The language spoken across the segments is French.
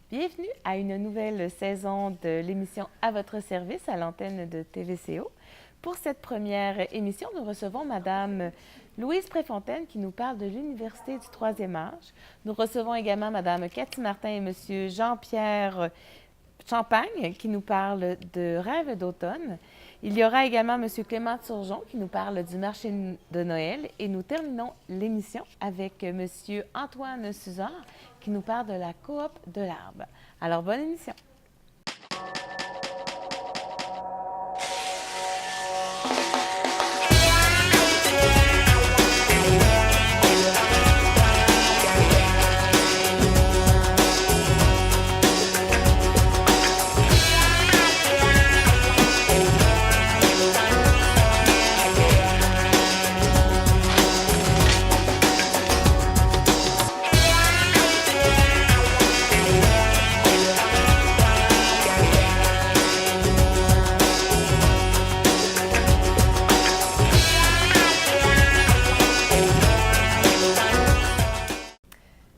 Bienvenue à une nouvelle saison de l'émission À votre service à l'antenne de TVCO. Pour cette première émission, nous recevons Madame Louise Préfontaine qui nous parle de l'Université du troisième âge. Nous recevons également Madame Cathy Martin et Monsieur Jean-Pierre Champagne qui nous parle de Rêves d'automne. Il y aura également M. Clément Turgeon qui nous parle du marché de Noël et nous terminons l'émission avec M. Antoine Suzard qui nous parle de la coop de l'Arbre. Alors, bonne émission!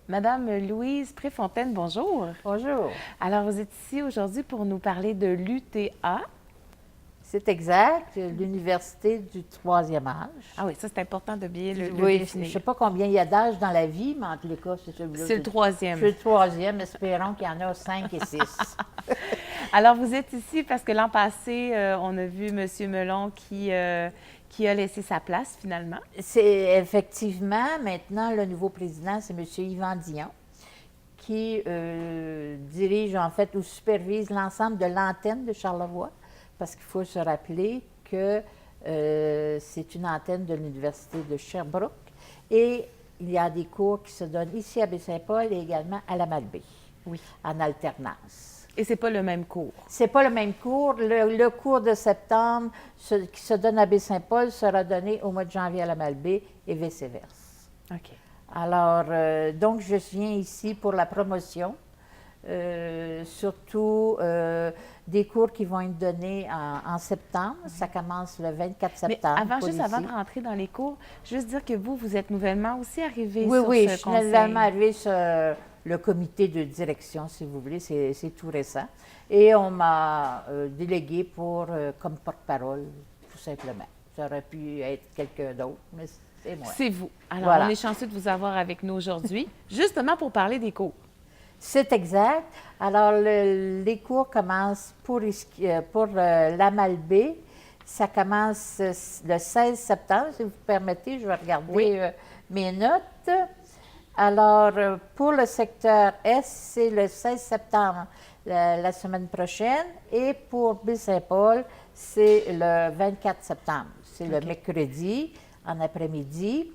Madame Louise Préfontaine, bonjour. Bonjour. Alors, vous êtes ici aujourd'hui pour nous parler de l'UTA. C'est exact, l'université du troisième âge. Ah oui, ça c'est important de bien le Oui, je définir. ne sais pas combien il y a d'âge dans la vie, mais en tous les cas, c'est celui-là. C'est le troisième. C'est le troisième, espérons qu'il y en a 5 et 6. Alors, vous êtes ici parce que l'an passé, on a vu M. Melon qui a laissé sa place finalement. C'est effectivement, maintenant, le nouveau président, c'est M. Yvan Dion, qui dirige en fait ou supervise l'ensemble de l'antenne de Charlevoix, parce qu'il faut se rappeler que c'est une antenne de l'Université de Sherbrooke et il y a des cours qui se donnent ici à Baie-Saint-Paul et également à la Malbaie, Oui. en alternance. Et c'est pas le même cours. C'est pas le même cours. Le cours de septembre qui se donne à Baie-Saint-Paul sera donné au mois de janvier à la Malbaie et vice-versa. OK. Alors, donc, je viens ici pour la promotion, surtout des cours qui vont être donnés en septembre. Ça commence le 24 septembre. Mais pour avant ici. de rentrer dans les cours, juste dire que vous êtes nouvellement aussi arrivé Oui, sur oui, ce je suis conseil. nouvellement arrivée sur le comité de direction, si vous voulez, c'est tout récent. Et on m'a délégué pour comme porte-parole, tout simplement. Ça aurait pu être quelqu'un d'autre, mais c'est moi. C'est vous. Alors, Voilà. on est chanceux de vous avoir avec nous aujourd'hui, justement pour parler des cours. C'est exact. Alors, les cours commencent pour la Malbaie. Ça commence le 16 septembre. Si vous permettez, je vais regarder Oui. mes notes. Alors, pour le secteur S, c'est le 16 septembre la semaine prochaine. Et pour Baie-Saint-Paul, c'est le 24 septembre. C'est le mercredi, en après-midi.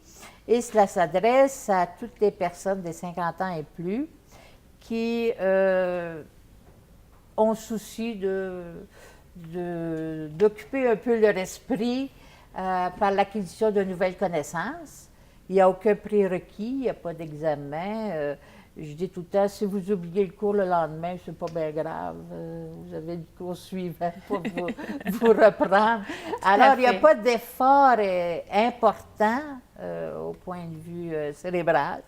Et cela s'adresse à toutes les personnes des 50 ans et plus qui ont souci d'occuper un peu leur esprit par l'acquisition de nouvelles connaissances. Il n'y a aucun prérequis, il n'y a pas d'examen. Je dis tout le temps, si vous oubliez le cours le lendemain, c'est pas bien grave. Vous avez le cours suivant pour vous reprendre. Alors, il n'y a pas d'effort important au point de vue cérébral.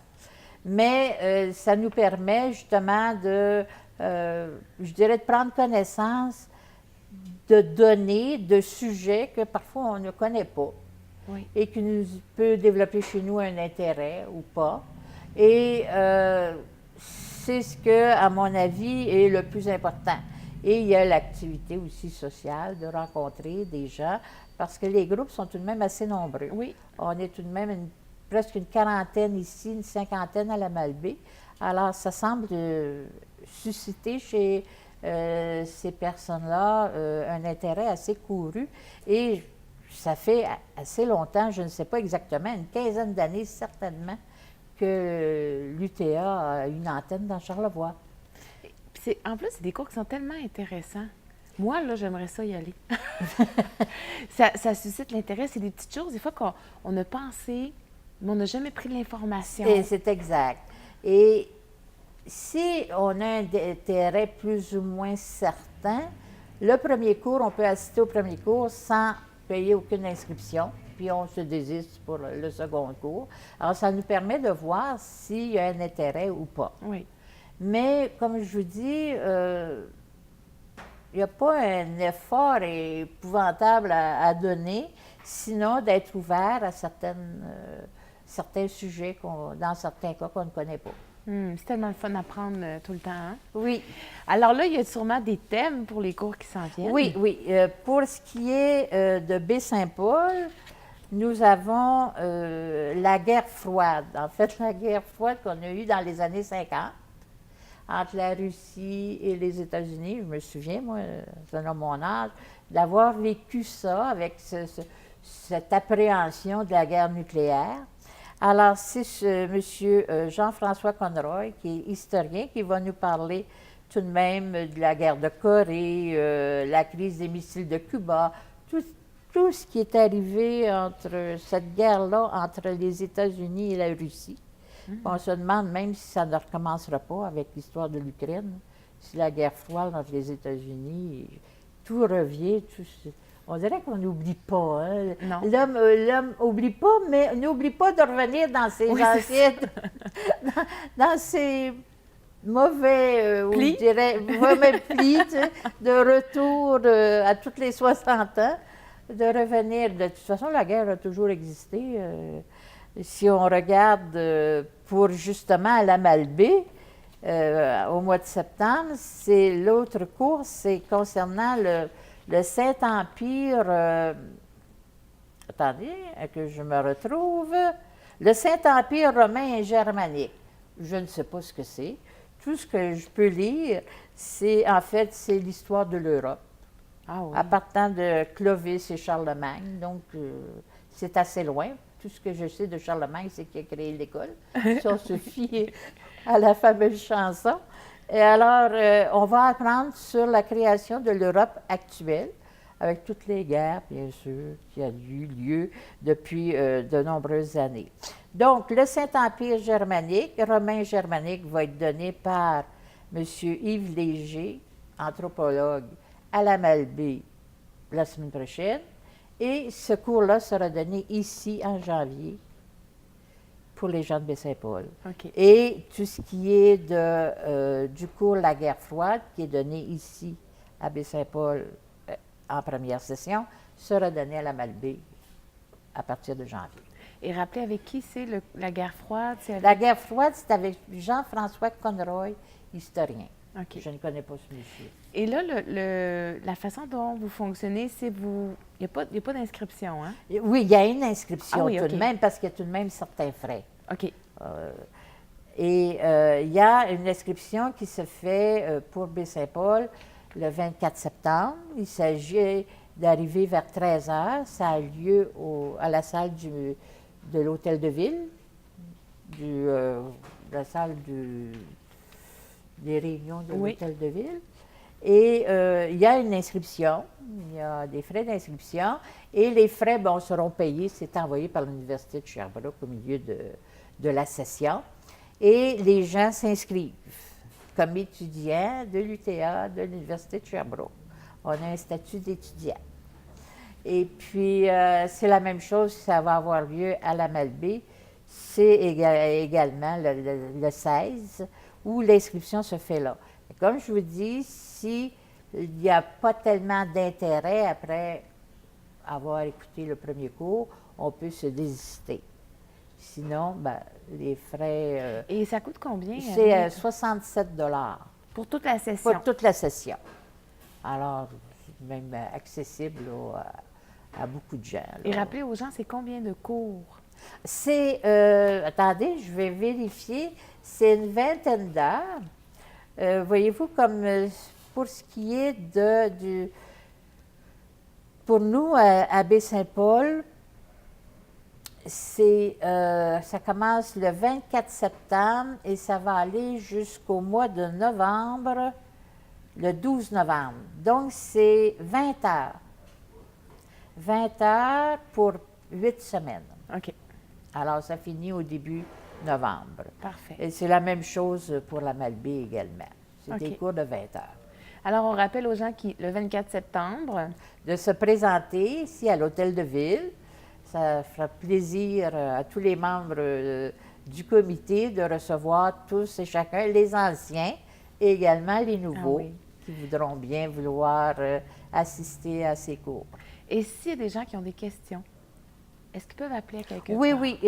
Mais ça nous permet justement je dirais, de prendre connaissance de données, de sujets que parfois on ne connaît pas Oui. et qui nous peut développer chez nous un intérêt ou pas. Et c'est ce que, à mon avis, est le plus important. Et il y a l'activité aussi sociale de rencontrer des gens parce que les groupes sont tout de même assez nombreux. Oui. On est tout de même presque une quarantaine ici, une cinquantaine à la Malbaie. Alors, ça semble susciter chez ces personnes-là un intérêt assez couru. Et ça fait assez longtemps, je ne sais pas exactement, une quinzaine d'années certainement, que l'UTA a une antenne dans Charlevoix. En plus, c'est des cours qui sont tellement intéressants. Moi, là, j'aimerais ça y aller. ça suscite l'intérêt. C'est des petites choses, des fois, qu'on a pensé, mais on n'a jamais pris l'information. Et c'est exact. Et si on a un intérêt plus ou moins certain, le premier cours, on peut assister au premier cours sans payer aucune inscription, puis on se désiste pour le second cours. Alors, ça nous permet de voir s'il y a un intérêt ou pas. Oui. Mais, comme je vous dis, il n'y a pas un effort épouvantable à donner, sinon d'être ouvert à certains sujets, dans certains cas, qu'on ne connaît pas. C'est tellement le fun d'apprendre tout le temps, hein? Oui, Alors là, il y a sûrement des thèmes pour les cours qui s'en viennent. oui, oui. Pour ce qui est de Baie-Saint-Paul, nous avons la guerre froide. En fait, la guerre froide qu'on a eue dans les années 50 entre la Russie et les États-Unis. Je me souviens, moi, ça a mon âge, d'avoir vécu ça avec cette appréhension de la guerre nucléaire. Alors, c'est M. Jean-François Conroy, qui est historien, qui va nous parler tout de même de la guerre de Corée, la crise des missiles de Cuba, tout ce qui est arrivé entre cette guerre-là entre les États-Unis et la Russie. On se demande même si ça ne recommencera pas avec l'histoire de l'Ukraine, si la guerre froide entre les États-Unis, tout revient, on dirait qu'on n'oublie pas. Hein? Non. L'homme n'oublie pas, mais n'oublie pas de revenir dans ses anciennes, dans ses mauvais, plis, je dirais, mauvais plis, tu sais, de retour à toutes les 60 ans, de revenir. De toute façon, la guerre a toujours existé. Si on regarde pour justement à la Malbaie, au mois de septembre, c'est l'autre cours, c'est concernant le Saint-Empire. Attendez, que je me retrouve. Le Saint-Empire romain et germanique. Je ne sais pas ce que c'est. Tout ce que je peux lire, en fait, c'est l'histoire de l'Europe. Ah oui. À partant de Clovis et Charlemagne. Donc, c'est assez loin. Tout ce que je sais de Charlemagne, c'est qu'il a créé l'école. Si on se fie à la fameuse chanson. Et alors, on va apprendre sur la création de l'Europe actuelle, avec toutes les guerres, bien sûr, qui ont eu lieu depuis de nombreuses années. Donc, le Saint-Empire germanique, romain germanique, va être donné par M. Yves Léger, anthropologue, à la Malbaie la semaine prochaine. Et ce cours-là sera donné ici en janvier pour les gens de Baie-Saint-Paul. OK. Et tout ce qui est du cours La guerre froide, qui est donné ici à Baie-Saint-Paul en première session, sera donné à la Malbaie à partir de janvier. Et rappelez avec qui c'est la guerre froide? La guerre froide, c'est avec Jean-François Conroy, historien. OK. Je ne connais pas ce monsieur. Et là, la façon dont vous fonctionnez, c'est il n'y a pas d'inscription, hein? Oui, il y a une inscription OK. de même, parce qu'il y a tout de même certains frais. OK. Et il y a une inscription qui se fait pour Baie-Saint-Paul le 24 septembre. Il s'agit d'arriver vers 13 h. Ça a lieu à la salle de l'Hôtel de Ville, la salle des réunions de l'Hôtel de Ville. Et il y a une inscription, il y a des frais d'inscription, et les frais seront payés, c'est envoyé par l'Université de Sherbrooke au milieu de la session. Et les gens s'inscrivent comme étudiants de l'UTA, de l'Université de Sherbrooke. On a un statut d'étudiant. Et puis, c'est la même chose, ça va avoir lieu à la Malbaie. C'est également le 16, où l'inscription se fait là. Et comme je vous dis, s'il n'y a pas tellement d'intérêt après avoir écouté le premier cours, on peut se désister. Sinon, les frais... Et ça coûte combien? C'est 67 $. Pour toute la session? Pour toute la session. Alors, c'est même accessible à beaucoup de gens. Là. Et rappelez aux gens, c'est combien de cours? C'est, attendez, je vais vérifier, c'est une vingtaine d'heures. Voyez-vous, comme pour ce qui est pour nous, à Baie-Saint-Paul, ça commence le 24 septembre et ça va aller jusqu'au mois de novembre, le 12 novembre. Donc, c'est 20 heures. 20 heures pour 8 semaines. OK. Alors, ça finit au début novembre. Parfait. Et c'est la même chose pour la Malbaie également. C'est des OK. cours de 20 heures. Alors, on rappelle aux gens qui, le 24 septembre, De se présenter ici à l'Hôtel de Ville. Ça fera plaisir à tous les membres du comité de recevoir tous et chacun, les anciens et également les nouveaux qui voudront bien vouloir assister à ces cours. Et s'il y a des gens qui ont des questions, est-ce qu'ils peuvent appeler à quelque part? Oui.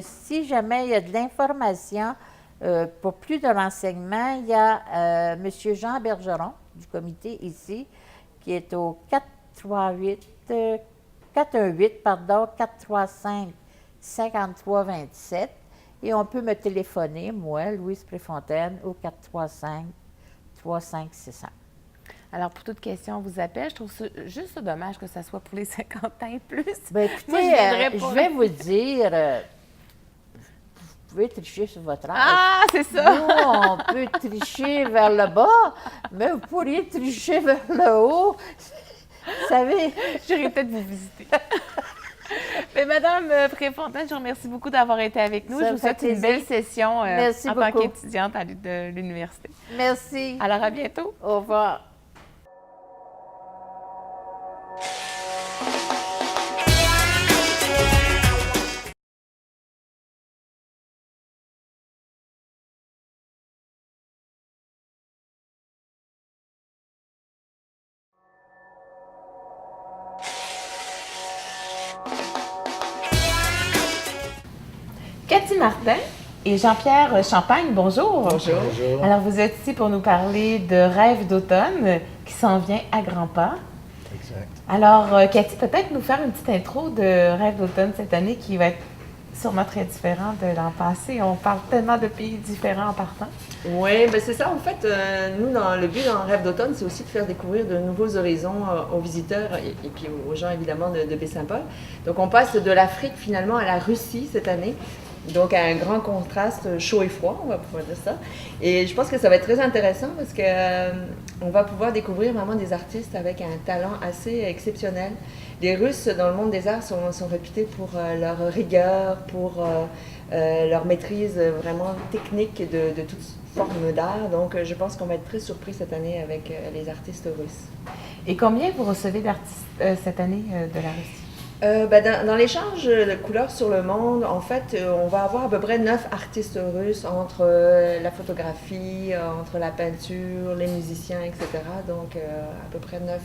Si jamais il y a de l'information, pour plus de renseignements, il y a M. Jean Bergeron du comité ici, qui est au 418-435-5327. Et on peut me téléphoner, moi, Louise Préfontaine, au 435-3561. Alors, pour toute question, on vous appelle. Je trouve ça juste dommage que ça soit pour les 50 ans et plus. Bien, écoutez, Moi, je vais vous dire, vous pouvez tricher sur votre âge. Ah, c'est ça! Nous, on peut tricher vers le bas, mais vous pourriez tricher vers le haut. Vous savez... J'irai peut-être vous visiter. Mais Madame Préfontaine, je vous remercie beaucoup d'avoir été avec nous. Ça Je vous souhaite une belle session en tant qu'étudiante de l'université. Merci. Alors, à bientôt. Au revoir. Cathy Martin et Jean-Pierre Champagne, bonjour. Bonjour. Bonjour. Alors, vous êtes ici pour nous parler de Rêve d'automne qui s'en vient à grands pas. Exact. Alors, Cathy, peut-être nous faire une petite intro de Rêve d'automne cette année qui va être sûrement très différent de l'an passé. On parle tellement de pays différents en partant. Oui, ben c'est ça. En fait, nous, le but dans Rêve d'automne, c'est aussi de faire découvrir de nouveaux horizons aux visiteurs et puis aux gens, évidemment, de Baie-Saint-Paul. Donc, on passe de l'Afrique, finalement, à la Russie cette année. Donc, à un grand contraste chaud et froid, on va pouvoir dire ça. Et je pense que ça va être très intéressant parce qu'on va pouvoir découvrir vraiment des artistes avec un talent assez exceptionnel. Les Russes, dans le monde des arts, sont réputés pour leur rigueur, pour leur maîtrise vraiment technique de toutes formes d'art. Donc, je pense qu'on va être très surpris cette année avec les artistes russes. Et combien vous recevez d'artistes cette année de la Russie? Dans l'échange de couleurs sur le monde, en fait, on va avoir à peu près 9 artistes russes entre la photographie, entre la peinture, les musiciens, etc. Donc, à peu près 9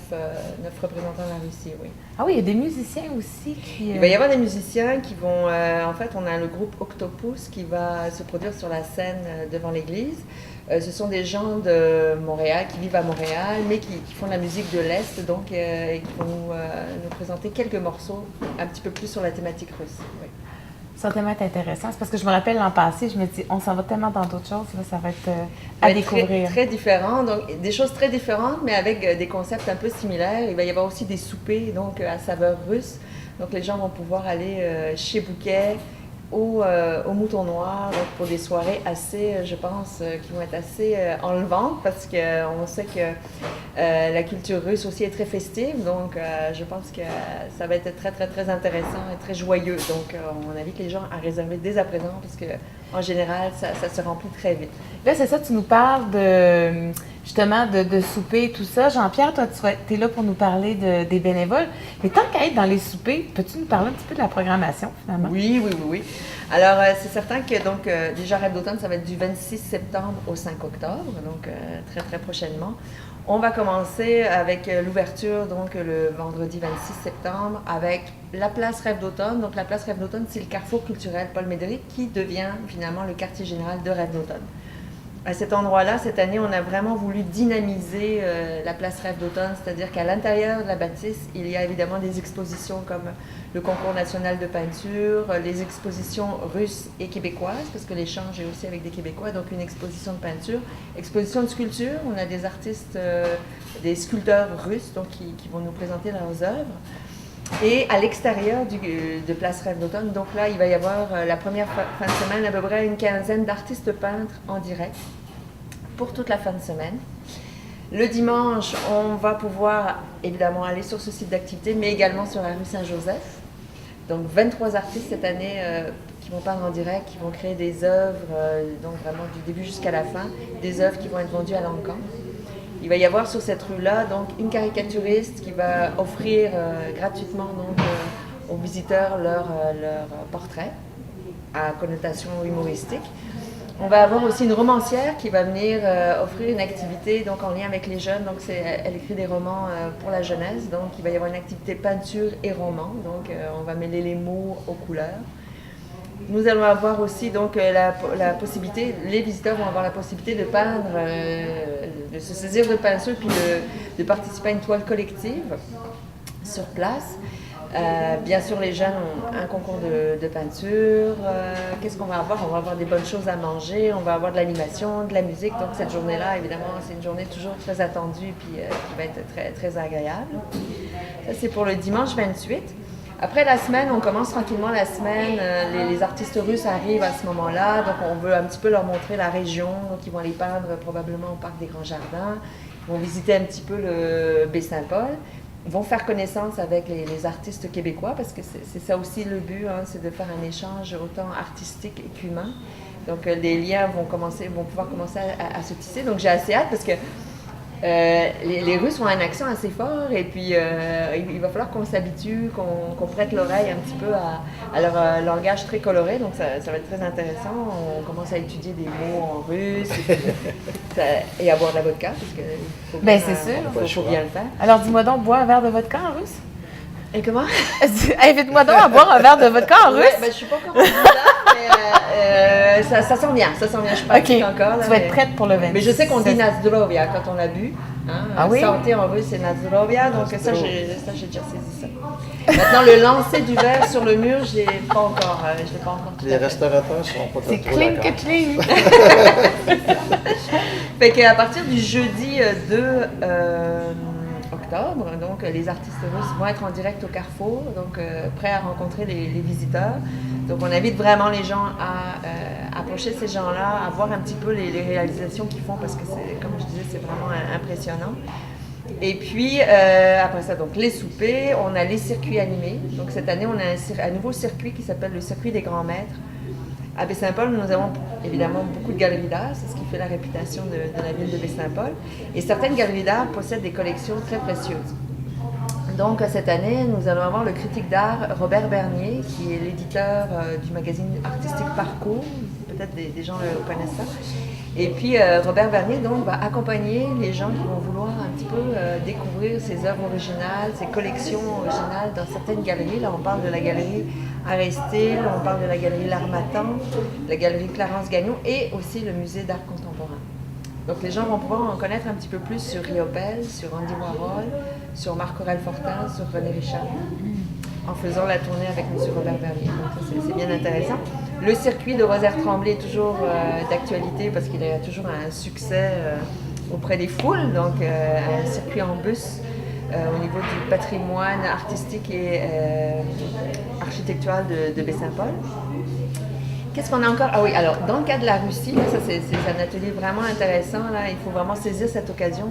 représentants de la Russie, oui. Ah oui, il y a des musiciens aussi qui... Il va y avoir des musiciens qui vont... en fait, on a le groupe Octopus qui va se produire sur la scène devant l'église. Ce sont des gens de Montréal, qui vivent à Montréal, mais qui font de la musique de l'Est, donc et qui vont nous présenter quelques morceaux un petit peu plus sur la thématique russe. Oui. Ça va tellement être intéressant. C'est parce que je me rappelle l'an passé, je me dis, on s'en va tellement dans d'autres choses, là, ça va être à découvrir. Très différent, donc des choses très différentes, mais avec des concepts un peu similaires. Il va y avoir aussi des soupers, donc à saveur russe. Donc les gens vont pouvoir aller chez Bouquet, au Mouton Noir, donc pour des soirées assez, je pense, qui vont être assez enlevantes parce qu'on sait que la culture russe aussi est très festive, donc je pense que ça va être très, très, très intéressant et très joyeux. Donc on invite les gens à réserver dès à présent parce qu'en général, ça se remplit très vite. Là, c'est ça, tu nous parles de, justement de souper et tout ça. Jean-Pierre, toi, tu es là pour nous parler des bénévoles. Mais tant qu'à être dans les soupers, peux-tu nous parler un petit peu de la programmation, finalement? Oui. Alors, c'est certain que donc déjà Rêve d'automne, ça va être du 26 septembre au 5 octobre, donc très, très prochainement. On va commencer avec l'ouverture, donc le vendredi 26 septembre, avec la place Rêve d'automne. Donc, la place Rêve d'automne, c'est le carrefour culturel Paul Médéric qui devient finalement le quartier général de Rêve d'automne. À cet endroit-là, cette année, on a vraiment voulu dynamiser la place Rêve d'automne, c'est-à-dire qu'à l'intérieur de la bâtisse, il y a évidemment des expositions comme le concours national de peinture, les expositions russes et québécoises, parce que l'échange est aussi avec des Québécois, donc une exposition de peinture, exposition de sculpture, on a des artistes, des sculpteurs russes donc, qui vont nous présenter leurs œuvres. Et à l'extérieur de Place Rêve d'automne, donc là, il va y avoir la première fin de semaine à peu près une quinzaine d'artistes peintres en direct pour toute la fin de semaine. Le dimanche, on va pouvoir évidemment aller sur ce site d'activité, mais également sur la rue Saint-Joseph. Donc 23 artistes cette année qui vont peindre en direct, qui vont créer des œuvres, donc vraiment du début jusqu'à la fin, des œuvres qui vont être vendues à l'encan. Il va y avoir sur cette rue-là donc une caricaturiste qui va offrir gratuitement donc, aux visiteurs leur portrait. à connotation humoristique. On va avoir aussi une romancière qui va venir offrir une activité donc en lien avec les jeunes. Donc elle écrit des romans pour la jeunesse. Donc il va y avoir une activité peinture et roman. Donc on va mêler les mots aux couleurs. Nous allons avoir aussi donc la possibilité, les visiteurs vont avoir la possibilité de peindre, de se saisir de pinceau puis de participer à une toile collective sur place. Bien sûr, les jeunes ont un concours de peinture. Qu'est-ce qu'on va avoir? On va avoir des bonnes choses à manger, on va avoir de l'animation, de la musique. Donc cette journée-là, évidemment, c'est une journée toujours très attendue puis qui va être très, très agréable. Ça, c'est pour le dimanche 28. Après la semaine, on commence tranquillement la semaine. Les artistes russes arrivent à ce moment-là, donc on veut un petit peu leur montrer la région. Donc ils vont aller peindre probablement au Parc des Grands Jardins. Ils vont visiter un petit peu le Baie-Saint-Paul. Ils vont faire connaissance avec les artistes québécois parce que c'est ça aussi le but, hein, c'est de faire un échange autant artistique qu'humain. Donc les liens vont pouvoir commencer à se tisser. Donc j'ai assez hâte parce que les Russes ont un accent assez fort et puis il va falloir qu'on s'habitue, qu'on prête l'oreille un petit peu à leur langage très coloré. Donc ça va être très intéressant. On commence à étudier des mots en russe et à boire de la vodka parce que faut bien, c'est sûr. faut bien le faire. Alors, dis-moi donc, bois un verre de vodka en russe. Et comment? Invite-moi donc à boire un verre de vodka en russe. Ouais, je suis pas encore rendue là, mais ça sent bien, Je pratique encore. Là, tu vas être prête pour le 26. Mais je sais qu'on dit Nazdrovia quand on l'a bu. Hein, oui? Santé en russe, c'est Nazdrovia, donc ça, j'ai déjà saisi ça. Maintenant, le lancer du verre sur le mur, je l'ai pas encore tout Les à fait. restaurateurs sont pas C'est trop clink d'accord. clink. Fait qu'à partir du jeudi 2 octobre, donc les artistes russes vont être en direct au Carrefour, donc prêts à rencontrer les visiteurs. Donc on invite vraiment les gens à approcher ces gens-là, à voir un petit peu les réalisations qu'ils font parce que c'est, comme je disais, c'est vraiment impressionnant. Et puis après ça, donc les soupers, on a les circuits animés. Donc cette année, on a un nouveau circuit qui s'appelle le circuit des grands maîtres. À Baie-Saint-Paul, nous avons évidemment beaucoup de galeries d'art, c'est ce qui fait la réputation de la ville de Baie-Saint-Paul. Et certaines galeries d'art possèdent des collections très précieuses. Donc cette année, nous allons avoir le critique d'art Robert Bernier, qui est l'éditeur du magazine artistique Parcours. Peut-être des gens connaissent ça. Et puis Robert Bernier donc, va accompagner les gens qui vont vouloir un petit peu découvrir ses œuvres originales, ses collections originales dans certaines galeries. Là, on parle de la galerie Arestil, on parle de la galerie L'Harmattan, la galerie Clarence Gagnon et aussi le musée d'art contemporain. Donc les gens vont pouvoir en connaître un petit peu plus sur Riopelle, sur Andy Warhol, sur Marc-Aurèle Fortin, sur René Richard, en faisant la tournée avec M. Robert Bernier. Donc ça, c'est bien intéressant. Le circuit de Rosaire Tremblay est toujours d'actualité parce qu'il a toujours un succès auprès des foules. Donc un circuit en bus au niveau du patrimoine artistique et architectural de Baie-Saint-Paul. Qu'est-ce qu'on a encore? Ah oui, alors dans le cas de la Russie, là, ça c'est un atelier vraiment intéressant. Là, il faut vraiment saisir cette occasion.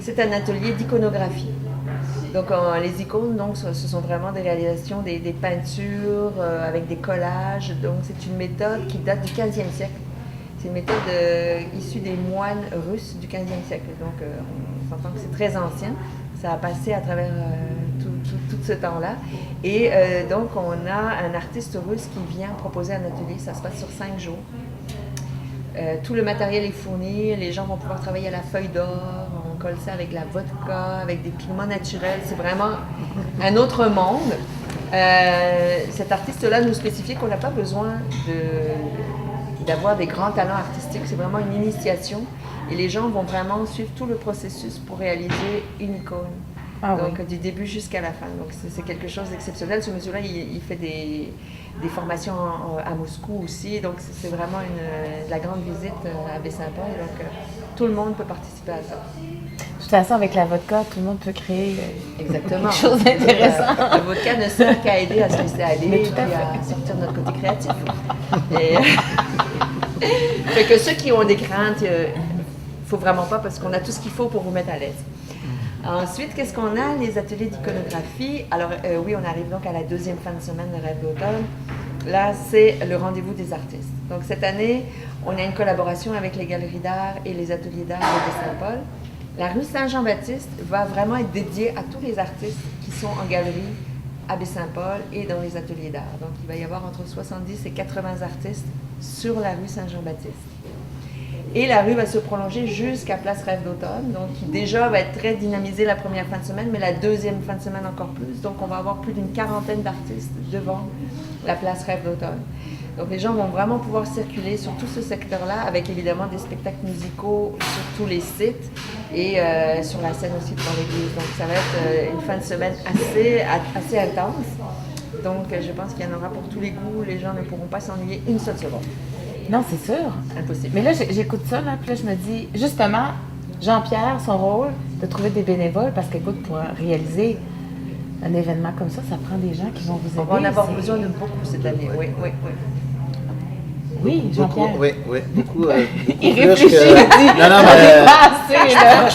C'est un atelier d'iconographie. Donc les icônes, donc, ce sont vraiment des réalisations, des peintures avec des collages. Donc c'est une méthode qui date du 15e siècle. C'est une méthode issue des moines russes du 15e siècle. Donc on s'entend que c'est très ancien. Ça a passé à travers tout ce temps-là. Et donc on a un artiste russe qui vient proposer un atelier. Ça se passe sur 5 jours. Tout le matériel est fourni, les gens vont pouvoir travailler à la feuille d'or, on colle ça avec la vodka, avec des pigments naturels, c'est vraiment un autre monde. Cet artiste-là nous spécifie qu'on n'a pas besoin d'avoir des grands talents artistiques, c'est vraiment une initiation et les gens vont vraiment suivre tout le processus pour réaliser une icône. Ah donc oui. du début jusqu'à la fin. Donc c'est quelque chose d'exceptionnel. Ce monsieur-là, il fait des formations à Moscou aussi. Donc c'est vraiment la grande visite à Baie-Saint-Paul. Donc tout le monde peut participer à ça. De toute façon, avec la vodka, tout le monde peut créer Exactement. quelque chose d'intéressant. La vodka ne sert qu'à aider à se laisser aller Mais et tout à puis fait. à sortir notre côté créatif. Fait que ceux qui ont des craintes, il ne faut vraiment pas parce qu'on a tout ce qu'il faut pour vous mettre à l'aise. Ensuite, qu'est-ce qu'on a? Les ateliers d'iconographie. Alors oui, on arrive donc à la deuxième fin de semaine de Rêve d'automne. Là, c'est le rendez-vous des artistes. Donc cette année, on a une collaboration avec les galeries d'art et les ateliers d'art de Saint-Paul. La rue Saint-Jean-Baptiste va vraiment être dédiée à tous les artistes qui sont en galerie à Baie-Saint-Paul et dans les ateliers d'art. Donc, il va y avoir entre 70 et 80 artistes sur la rue Saint-Jean-Baptiste. Et la rue va se prolonger jusqu'à Place Rêve d'Automne, donc qui déjà va être très dynamisée la première fin de semaine, mais la deuxième fin de semaine encore plus. Donc, on va avoir plus d'une quarantaine d'artistes devant la Place Rêve d'Automne. Donc, les gens vont vraiment pouvoir circuler sur tout ce secteur-là, avec évidemment des spectacles musicaux sur tous les sites et sur la scène aussi devant l'église. Donc, ça va être une fin de semaine assez intense. Donc, je pense qu'il y en aura pour tous les goûts. Les gens ne pourront pas s'ennuyer une seule seconde. Non, c'est sûr. Impossible. Mais là, j'écoute ça, là, puis là, je me dis, justement, Jean-Pierre, son rôle, de trouver des bénévoles, parce qu'écoute, pour réaliser un événement comme ça prend des gens qui vont vous aider. On va en avoir besoin de beaucoup cette année, oui. Oui, Jean-Pierre. Beaucoup Il plus réfléchit, il dit, Non, on est mais passé, là.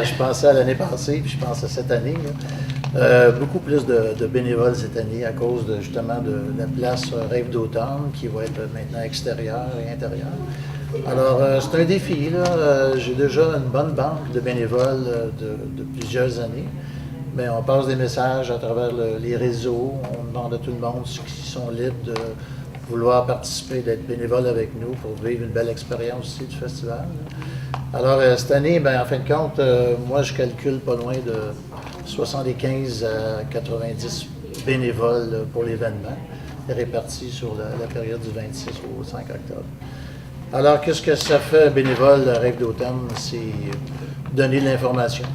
je pensais à l'année passée, puis je pense à cette année. Beaucoup plus de bénévoles cette année à cause justement de la place Rêve d'Automne qui va être maintenant extérieure et intérieure. Alors, c'est un défi. J'ai déjà une bonne banque de bénévoles de plusieurs années. Mais on passe des messages à travers les réseaux. On demande à tout le monde qui sont libres de vouloir participer, d'être bénévole avec nous pour vivre une belle expérience aussi du festival. Alors, cette année, en fin de compte, moi, je calcule pas loin de 75 à 90 bénévoles pour l'événement, répartis sur la période du 26 au 5 octobre. Alors, qu'est-ce que ça fait, un bénévole Rêve d'Automne? C'est donner de l'information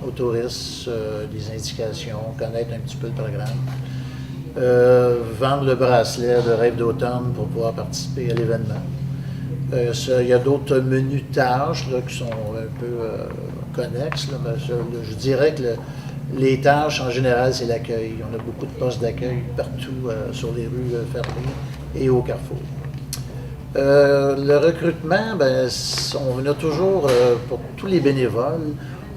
aux touristes, des indications, connaître un petit peu le programme. Vendre le bracelet de Rêve d'Automne pour pouvoir participer à l'événement. Il y a d'autres menus tâches là, qui sont un peu connexes. Là, mais je dirais que les tâches, en général, c'est l'accueil. On a beaucoup de postes d'accueil partout sur les rues fermées et au carrefour. Le recrutement, on a toujours, pour tous les bénévoles,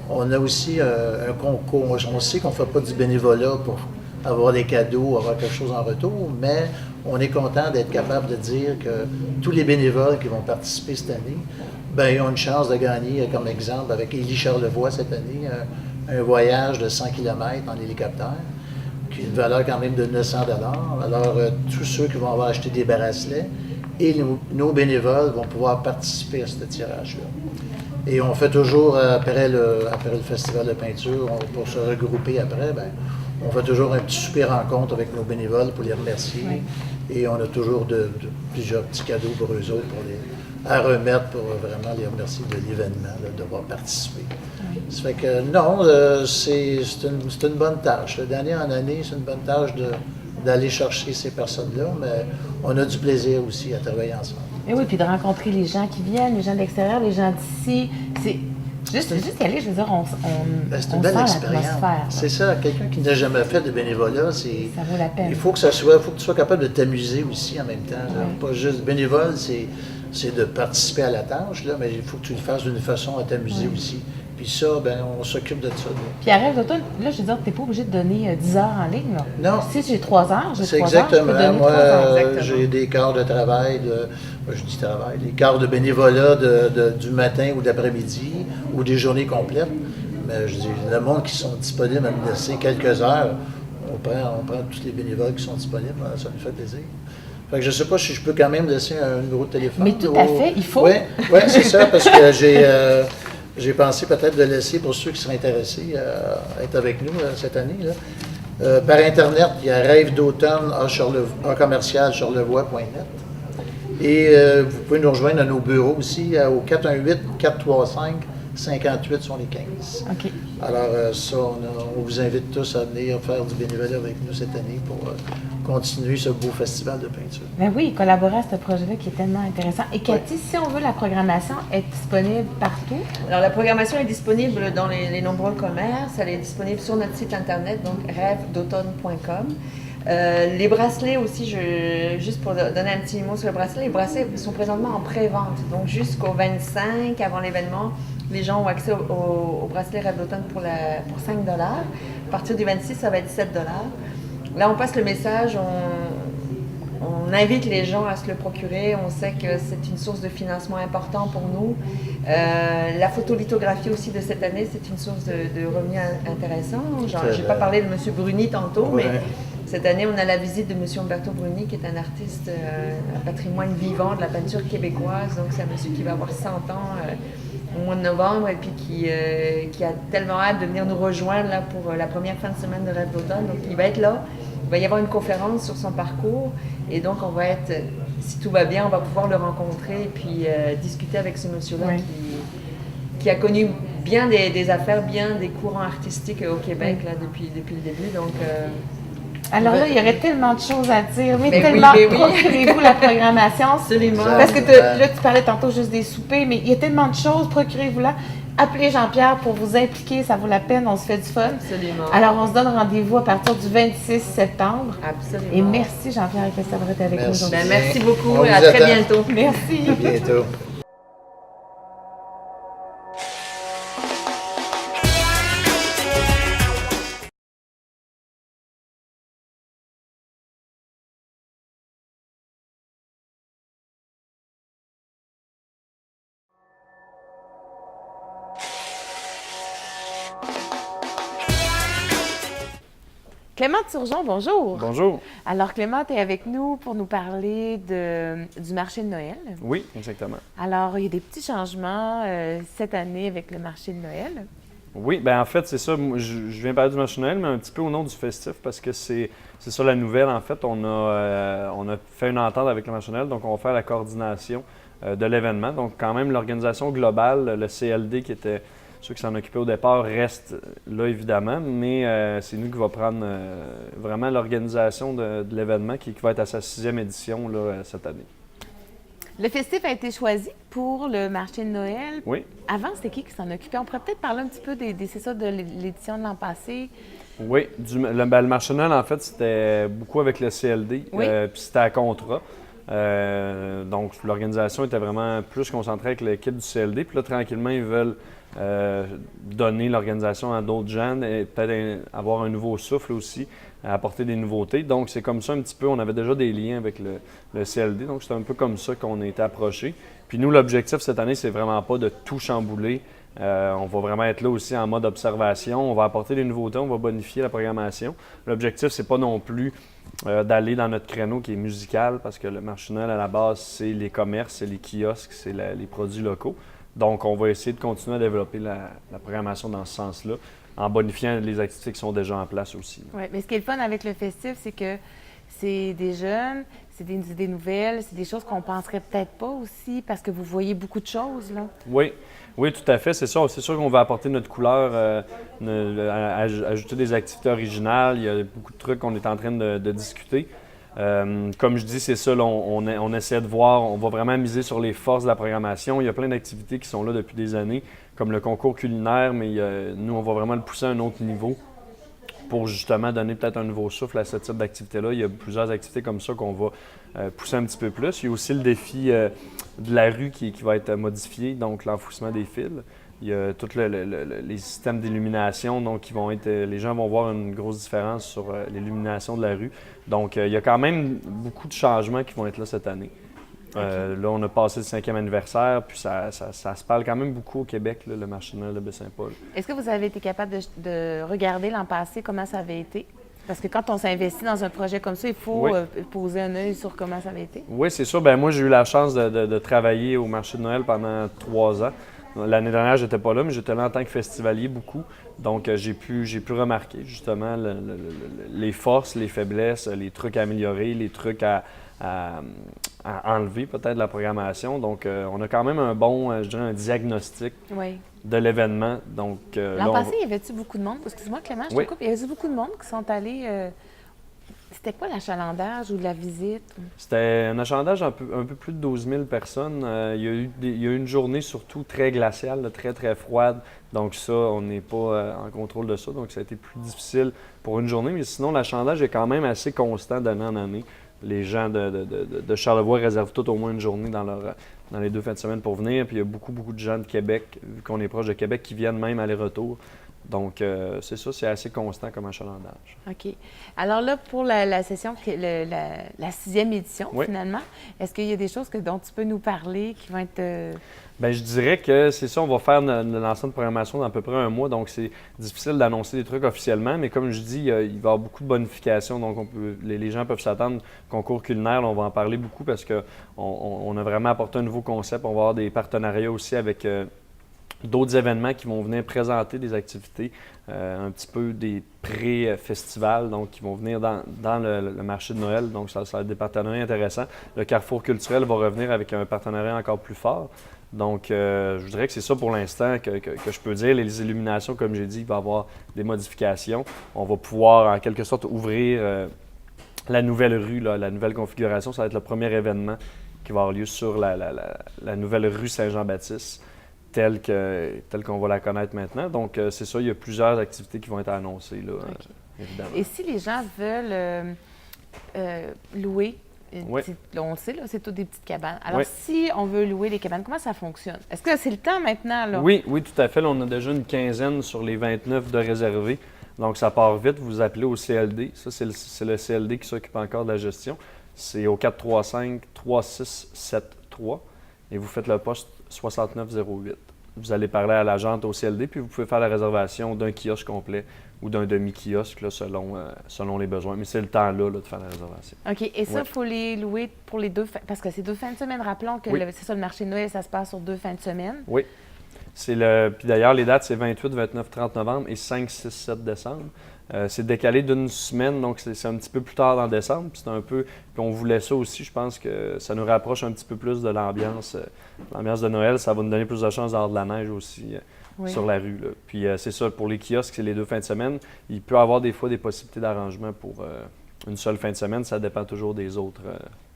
on a aussi un concours. On sait qu'on ne fait pas du bénévolat pour avoir des cadeaux, avoir quelque chose en retour, mais on est content d'être capable de dire que tous les bénévoles qui vont participer cette année, ils ont une chance de gagner, comme exemple, avec Élie Charlevoix cette année, un voyage de 100 km en hélicoptère, qui a une valeur quand même de 900 $. Alors, tous ceux qui vont avoir acheté des bracelets et nos bénévoles vont pouvoir participer à ce tirage-là. Et on fait toujours, après le festival de peinture, pour se regrouper après, on fait toujours un petit souper rencontre avec nos bénévoles pour les remercier. Oui. Et on a toujours plusieurs petits cadeaux pour eux autres à remettre pour vraiment les remercier de l'événement, d'avoir participé. Oui. Ça fait que non, c'est une bonne tâche. D'année en année, c'est une bonne tâche d'aller chercher ces personnes-là, mais on a du plaisir aussi à travailler ensemble. Et oui, puis de rencontrer les gens qui viennent, les gens de l'extérieur, les gens d'ici. C'est juste y aller, je veux dire, c'est une belle expérience. C'est ça, quelqu'un qui n'a jamais fait de bénévolat, ça vaut la peine. Il faut que tu sois capable de t'amuser aussi en même temps. Oui. Pas juste bénévole, c'est de participer à la tâche, là, mais il faut que tu le fasses d'une façon à t'amuser aussi. Puis ça, on s'occupe de ça. Puis à Rêve d'Automne, là, je veux dire, tu n'es pas obligé de donner 10 heures en ligne. Là. Non. Si j'ai 3 heures, j'ai 3 heures, je peux donner 3 heures. Moi, j'ai des quarts de travail, des quarts de bénévolat du matin ou d'après-midi, ou des journées complètes. Mais je dis, le monde qui sont disponibles à me laisser quelques heures, on prend tous les bénévoles qui sont disponibles, ça nous fait plaisir. Fait que je ne sais pas si je peux quand même laisser un numéro de téléphone. Mais tout à fait, il faut. Oui, c'est ça, parce que j'ai pensé peut-être de laisser pour ceux qui seraient intéressés à être avec nous cette année. Là. Par Internet, il y a Rêve d'Automne à commercial charlevoix.net. Et vous pouvez nous rejoindre à nos bureaux aussi au 418-435-5875. OK. Alors, ça, on vous invite tous à venir faire du bénévolat avec nous cette année pour continuer ce beau festival de peinture. Ben oui, collaborer à ce projet-là qui est tellement intéressant. Et Cathy, si on veut, la programmation est disponible partout? Alors, la programmation est disponible dans les nombreux commerces. Elle est disponible sur notre site Internet, donc rêvedautomne.com. Les bracelets aussi, juste pour donner un petit mot sur le bracelet, les bracelets sont présentement en pré-vente. Donc, jusqu'au 25, avant l'événement, les gens ont accès au bracelet Rêve d'Automne pour 5 $. À partir du 26, ça va être 7 $. Là, on passe le message, on invite les gens à se le procurer. On sait que c'est une source de financement important pour nous. La photolithographie aussi de cette année, c'est une source de revenus intéressant. Je n'ai pas parlé de M. Bruni tantôt, mais cette année, on a la visite de M. Umberto Bruni, qui est un artiste, un patrimoine vivant de la peinture québécoise. Donc, c'est un monsieur qui va avoir 100 ans au mois de novembre et puis qui a tellement hâte de venir nous rejoindre là, pour la première fin de semaine de Rêve d'automne. Donc, il va être là. Il va y avoir une conférence sur son parcours et donc on va être, si tout va bien, on va pouvoir le rencontrer et puis discuter avec ce monsieur-là qui a connu bien des affaires, bien des courants artistiques au Québec là, depuis le début. Donc, alors là, il y aurait tellement de choses à dire, mais Ben tellement, oui, ben oui. procurez-vous la programmation. Absolument. Parce que là, tu parlais tantôt juste des soupers, mais il y a tellement de choses, procurez-vous-la. Appelez Jean-Pierre pour vous impliquer, ça vaut la peine, on se fait du fun. Absolument. Alors, on se donne rendez-vous à partir du 26 septembre. Absolument. Et merci Jean-Pierre Ricus d'avoir été avec nous Merci. aujourd'hui. Ben, merci beaucoup On et à vous très attend. bientôt. Merci. À bientôt. Clément Turgeon, bonjour. Bonjour. Alors, Clément, tu es avec nous pour nous parler du marché de Noël. Oui, exactement. Alors, il y a des petits changements cette année avec le marché de Noël. Oui, bien en fait, c'est ça. Moi, je viens parler du marché de Noël, mais un petit peu au nom du festif, parce que c'est ça la nouvelle. En fait, on a fait une entente avec le marché de Noël, donc on va faire la coordination de l'événement. Donc, quand même, l'organisation globale, le CLD qui était ceux qui s'en occupaient au départ restent là, évidemment, mais c'est nous qui va prendre vraiment l'organisation de l'événement qui va être à sa 6e édition là, cette année. Le festif a été choisi pour le marché de Noël. Oui. Avant, c'était qui s'en occupait? On pourrait peut-être parler un petit peu c'est ça, de l'édition de l'an passé. Oui, le marché de Noël, en fait, c'était beaucoup avec le CLD, Oui. puis c'était à contrat. Donc, l'organisation était vraiment plus concentrée avec l'équipe du CLD. Puis là, tranquillement, ils veulent donner l'organisation à d'autres gens et peut-être avoir un nouveau souffle aussi, apporter des nouveautés. Donc, c'est comme ça un petit peu. On avait déjà des liens avec le CLD. Donc, c'est un peu comme ça qu'on a été approchés. Puis nous, l'objectif cette année, c'est vraiment pas de tout chambouler. On va vraiment être là aussi en mode observation. On va apporter des nouveautés, on va bonifier la programmation. L'objectif, c'est pas non plus d'aller dans notre créneau qui est musical, parce que le marché de Noël, à la base, c'est les commerces, c'est les kiosques, c'est les produits locaux. Donc, on va essayer de continuer à développer la programmation dans ce sens-là, en bonifiant les activités qui sont déjà en place aussi. Oui, mais ce qui est le fun avec le festif, c'est que c'est des jeunes, c'est des idées nouvelles, c'est des choses qu'on ne penserait peut-être pas aussi, parce que vous voyez beaucoup de choses, là. Oui, oui, tout à fait, c'est ça. C'est sûr qu'on va apporter notre couleur, ajouter des activités originales. Il y a beaucoup de trucs qu'on est en train de discuter. Comme je dis, c'est ça, là, on essaie de voir, on va vraiment miser sur les forces de la programmation. Il y a plein d'activités qui sont là depuis des années, comme le concours culinaire, mais nous, on va vraiment le pousser à un autre niveau pour justement donner peut-être un nouveau souffle à ce type d'activité-là. Il y a plusieurs activités comme ça qu'on va pousser un petit peu plus. Il y a aussi le défi de la rue qui va être modifié, donc l'enfouissement des fils. Il y a tous les systèmes d'illumination, donc qui vont être, les gens vont voir une grosse différence sur l'illumination de la rue. Donc, il y a quand même beaucoup de changements qui vont être là cette année. Okay. Là, on a passé le 5e anniversaire, puis ça se parle quand même beaucoup au Québec, là, le marché de Noël de Baie-Saint-Paul. Est-ce que vous avez été capable de regarder l'an passé comment ça avait été? Parce que quand on s'investit dans un projet comme ça, il faut poser un œil sur comment ça avait été. Oui, c'est sûr. Bien, moi, j'ai eu la chance de travailler au marché de Noël pendant 3 ans. L'année dernière, j'étais pas là, mais j'étais là en tant que festivalier beaucoup. Donc, j'ai pu remarquer justement les forces, les faiblesses, les trucs à améliorer, les trucs à enlever peut-être de la programmation. Donc, on a quand même un bon, je dirais, un diagnostic de l'événement. Donc, l'an passé, y avait-tu beaucoup de monde? Excuse-moi, Clément, je te coupe. Y avait-tu beaucoup de monde qui sont allés... C'était quoi l'achalandage ou la visite? C'était un achalandage un peu plus de 12 000 personnes. Il y a eu une journée surtout très glaciale, là, très, très froide. Donc ça, on n'est pas en contrôle de ça. Donc ça a été plus difficile pour une journée. Mais sinon, l'achalandage est quand même assez constant d'année en année. Les gens de Charlevoix réservent tout au moins une journée dans les 2 fins de semaine pour venir. Puis il y a beaucoup, beaucoup de gens de Québec, vu qu'on est proche de Québec, qui viennent même aller-retour. Donc, c'est ça, c'est assez constant comme achalandage. OK. Alors là, pour la session, la 6e édition, Oui. finalement, est-ce qu'il y a des choses dont tu peux nous parler qui vont être... Bien, je dirais que c'est ça, on va faire l'ensemble de programmation dans à peu près un mois, donc c'est difficile d'annoncer des trucs officiellement, mais comme je dis, il va y avoir beaucoup de bonifications, donc les gens peuvent s'attendre. Concours culinaire, là, on va en parler beaucoup parce qu'on a vraiment apporté un nouveau concept. On va avoir des partenariats aussi avec d'autres événements qui vont venir présenter des activités, un petit peu des pré-festivals, donc qui vont venir dans le marché de Noël. Donc, ça va être des partenariats intéressants. Le Carrefour culturel va revenir avec un partenariat encore plus fort. Donc, je dirais que c'est ça pour l'instant que je peux dire. Les illuminations, comme j'ai dit, il va y avoir des modifications. On va pouvoir, en quelque sorte, ouvrir la nouvelle rue, là, la nouvelle configuration. Ça va être le premier événement qui va avoir lieu sur la nouvelle rue Saint-Jean-Baptiste, telle qu'on va la connaître maintenant. Donc, c'est ça, il y a plusieurs activités qui vont être annoncées, là, évidemment. Et si les gens veulent louer, Oui. on le sait, là, c'est toutes des petites cabanes. Alors, Oui. si on veut louer les cabanes, comment ça fonctionne? Est-ce que c'est le temps maintenant, là? Oui, tout à fait. Là, on a déjà une quinzaine sur les 29 de réservés. Donc, ça part vite. Vous appelez au CLD. Ça, c'est le CLD qui s'occupe encore de la gestion. C'est au 435-3673 et vous faites le poste 6908. Vous allez parler à l'agente au CLD, puis vous pouvez faire la réservation d'un kiosque complet ou d'un demi-kiosque là, selon les besoins. Mais c'est le temps là, de faire la réservation. OK. Et ça, il Ouais. faut les louer pour les parce que c'est 2 fins de semaine. Rappelons que Oui. c'est ça, le marché de Noël, ça se passe sur 2 fins de semaine. Oui. Puis d'ailleurs, les dates, c'est 28, 29, 30 novembre et 5, 6, 7 décembre. C'est décalé d'une semaine, donc c'est un petit peu plus tard dans décembre. Puis c'est un peu. Puis on voulait ça aussi, je pense que ça nous rapproche un petit peu plus de l'ambiance de Noël. Ça va nous donner plus de chance d'avoir de la neige aussi Oui. sur la rue, là. Puis c'est ça, pour les kiosques, c'est les 2 fins de semaine. Il peut y avoir des fois des possibilités d'arrangement pour une seule fin de semaine. Ça dépend toujours des autres,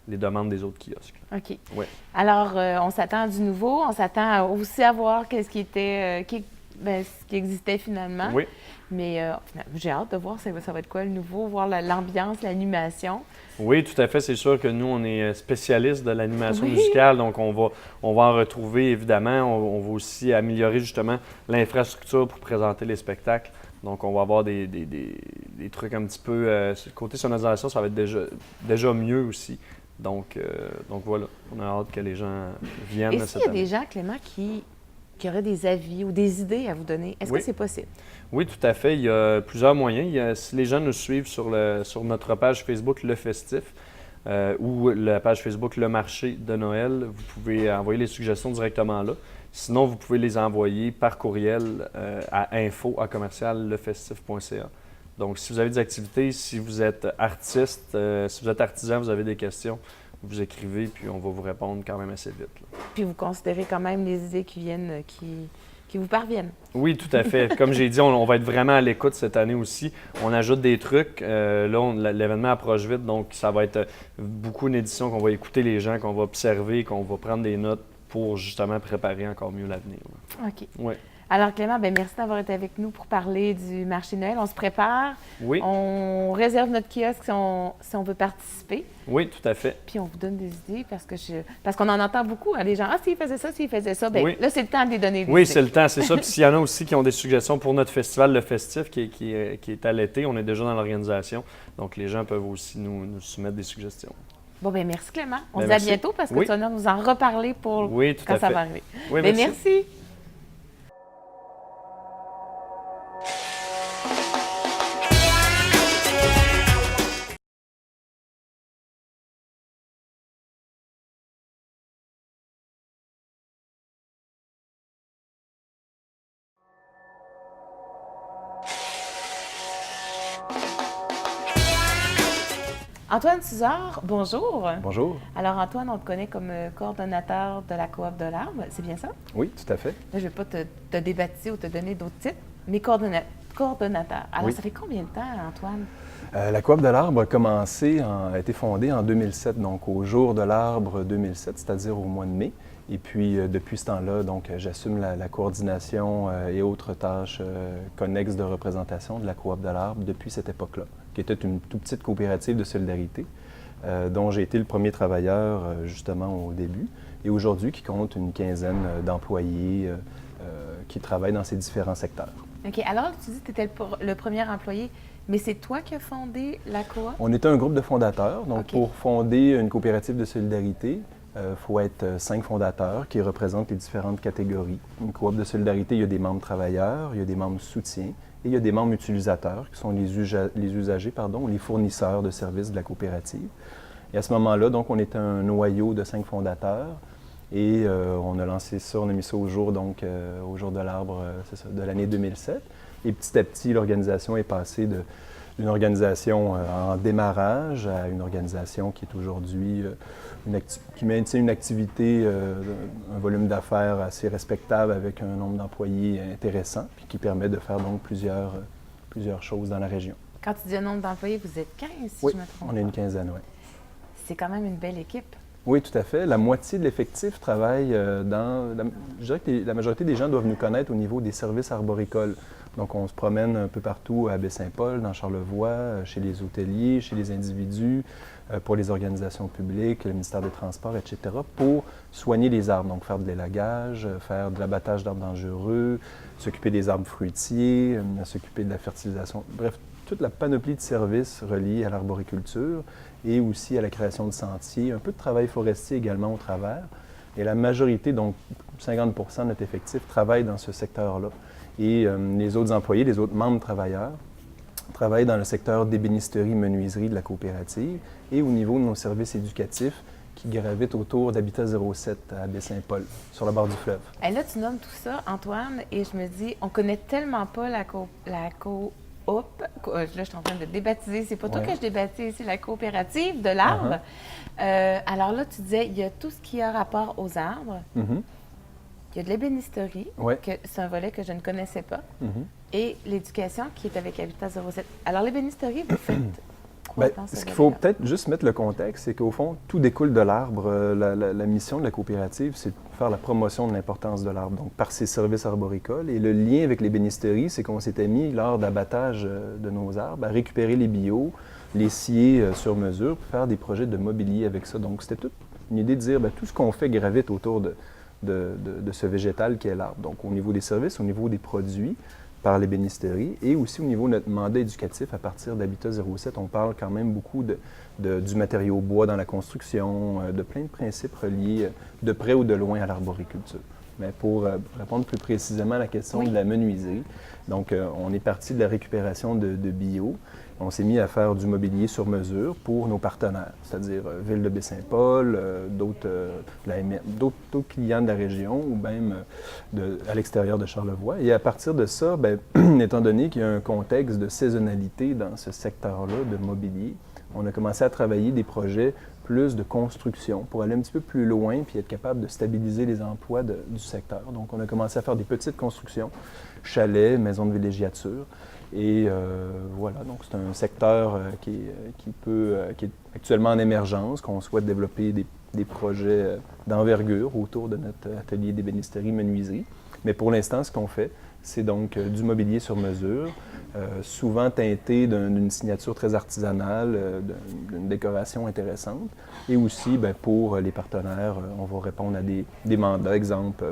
les demandes des autres kiosques. OK. Oui. Alors, on s'attend à du nouveau. On s'attend aussi à voir ce qui existait finalement. Oui. Mais j'ai hâte de voir ça va être quoi le nouveau, voir l'ambiance, l'animation. Oui, tout à fait. C'est sûr que nous, on est spécialistes de l'animation Oui. musicale, donc on va en retrouver évidemment. On va aussi améliorer justement l'infrastructure pour présenter les spectacles. Donc, on va avoir des trucs un petit peu... côté sonorisation, ça va être déjà mieux aussi. Donc voilà, on a hâte que les gens viennent Et cette s'il y a année. des gens, Clément, qui auraient des avis ou des idées à vous donner, est-ce Oui. que c'est possible? Oui, tout à fait. Il y a plusieurs moyens. Si les gens nous suivent sur notre page Facebook Le Festif ou la page Facebook Le Marché de Noël, vous pouvez envoyer les suggestions directement là. Sinon, vous pouvez les envoyer par courriel à info@lefestif.ca. Donc, si vous avez des activités, si vous êtes artiste, si vous êtes artisan, vous avez des questions, vous écrivez, puis on va vous répondre quand même assez vite, là. Puis vous considérez quand même les idées qui viennent, qui vous parviennent. Oui, tout à fait. Comme j'ai dit, on va être vraiment à l'écoute cette année aussi. On ajoute des trucs. Là, l'événement approche vite, donc ça va être beaucoup une édition qu'on va écouter les gens, qu'on va observer, qu'on va prendre des notes pour justement préparer encore mieux l'avenir, là. OK. Oui. Alors, Clément, merci d'avoir été avec nous pour parler du marché de Noël. On se prépare. Oui. On réserve notre kiosque si on veut participer. Oui, tout à fait. Puis on vous donne des idées parce qu'on en entend beaucoup. Hein, les gens, s'ils faisaient ça, s'ils faisaient ça. Bien, Oui. là, c'est le temps de les donner. des Oui, idées. c'est le temps, c'est ça. Puis s'il y en a aussi qui ont des suggestions pour notre festival, le Festif, qui est à l'été, on est déjà dans l'organisation. Donc, les gens peuvent aussi nous soumettre des suggestions. Bon, merci Clément. On Ben, se dit à merci. bientôt parce que Oui. tu vas nous en reparler pour Oui, tout quand à ça fait. va arriver. Oui, Ben, merci. Antoine Suzard, bonjour. Bonjour. Alors Antoine, on te connaît comme coordonnateur de la Coop de l'Arbre, c'est bien ça? Oui, tout à fait. Là, je ne vais pas te débaptiser ou te donner d'autres titres, mais coordonnateur. Alors, Oui. ça fait combien de temps, Antoine? La Coop de l'Arbre a été fondée en 2007, donc au jour de l'Arbre 2007, c'est-à-dire au mois de mai. Et puis, depuis ce temps-là, donc, j'assume la coordination et autres tâches connexes de représentation de la Coop de l'Arbre depuis cette époque-là, qui était une toute petite coopérative de solidarité, dont j'ai été le premier travailleur, justement, au début, et aujourd'hui, qui compte une quinzaine d'employés qui travaillent dans ces différents secteurs. OK. Alors, tu dis que tu étais le premier employé, mais c'est toi qui as fondé la coop? On était un groupe de fondateurs. Donc, OK. pour fonder une coopérative de solidarité, il faut être 5 fondateurs qui représentent les différentes catégories. Une coop de solidarité, il y a des membres travailleurs, il y a des membres soutien et il y a des membres utilisateurs qui sont les usagers, ou les fournisseurs de services de la coopérative. Et à ce moment-là, donc, on était un noyau de 5 fondateurs et on a lancé ça, on a mis ça au jour, donc, au jour de l'arbre, de l'année 2007. Et petit à petit, l'organisation est passée d'une organisation en démarrage à une organisation qui est aujourd'hui, qui maintient une activité, un volume d'affaires assez respectable avec un nombre d'employés intéressant, puis qui permet de faire donc plusieurs choses dans la région. Quand tu dis un nombre d'employés, vous êtes 15, si Oui, je me trompe on est une pas. quinzaine, oui. C'est quand même une belle équipe. Oui, tout à fait. La moitié de l'effectif travaille je dirais que la majorité des gens doivent nous connaître au niveau des services arboricoles. Donc, on se promène un peu partout à Baie-Saint-Paul, dans Charlevoix, chez les hôteliers, chez les individus, pour les organisations publiques, le ministère des Transports, etc., pour soigner les arbres. Donc, faire de l'élagage, faire de l'abattage d'arbres dangereux, s'occuper des arbres fruitiers, s'occuper de la fertilisation. Bref, toute la panoplie de services reliés à l'arboriculture et aussi à la création de sentiers, un peu de travail forestier également au travers. Et la majorité, donc 50 de notre effectif, travaille dans ce secteur-là. Et les autres employés, les autres membres travailleurs, travaillent dans le secteur d'ébénisterie, menuiserie de la coopérative et au niveau de nos services éducatifs qui gravitent autour d'Habitat 07 à Baie-Saint-Paul, sur le bord du fleuve. Et là, tu nommes tout ça, Antoine, et je me dis, on connaît tellement pas la coop. Là, je suis en train de débaptiser. C'est pas toi que je débaptise, c'est la coopérative de l'arbre. Alors là, tu disais, il y a tout ce qui a rapport aux arbres. Il y a de l'ébénisterie, que c'est un volet que je ne connaissais pas, et l'éducation qui est avec Habitat 07. Alors, l'ébénisterie, vous faites quoi dans ce ce qu'il faut volet-là? peut-être juste mettre le contexte, c'est qu'au fond, tout découle de l'arbre. La mission de la coopérative, c'est de faire la promotion de l'importance de l'arbre, donc par ses services arboricoles. Et le lien avec l'ébénisterie, c'est qu'on s'était mis, lors d'abattage de nos arbres, à récupérer les bio, les scier sur mesure, pour faire des projets de mobilier avec ça. Donc, c'était toute une idée de dire, tout ce qu'on fait gravite autour de ce végétal qu'est l'arbre. Donc, au niveau des services, au niveau des produits, par l'ébénisterie, et aussi au niveau de notre mandat éducatif à partir d'Habitat 07, on parle quand même beaucoup du matériau bois dans la construction, de plein de principes reliés de près ou de loin à l'arboriculture. Mais pour répondre plus précisément à la question de la menuiserie, donc on est parti de la récupération de bio. On s'est mis à faire du mobilier sur mesure pour nos partenaires, c'est-à-dire Ville de Baie-Saint-Paul, d'autres clients de la région ou même à l'extérieur de Charlevoix. Et à partir de ça, étant donné qu'il y a un contexte de saisonnalité dans ce secteur-là de mobilier, on a commencé à travailler des projets plus de construction pour aller un petit peu plus loin puis être capable de stabiliser les emplois du secteur. Donc, on a commencé à faire des petites constructions, chalets, maisons de villégiature. Et voilà, donc c'est un secteur qui est actuellement en émergence, qu'on souhaite développer des projets d'envergure autour de notre atelier d'ébénisterie menuiserie. Mais pour l'instant, ce qu'on fait, c'est donc du mobilier sur mesure, souvent teinté d'une signature très artisanale, d'une décoration intéressante. Et aussi, pour les partenaires, on va répondre à des mandats, exemple,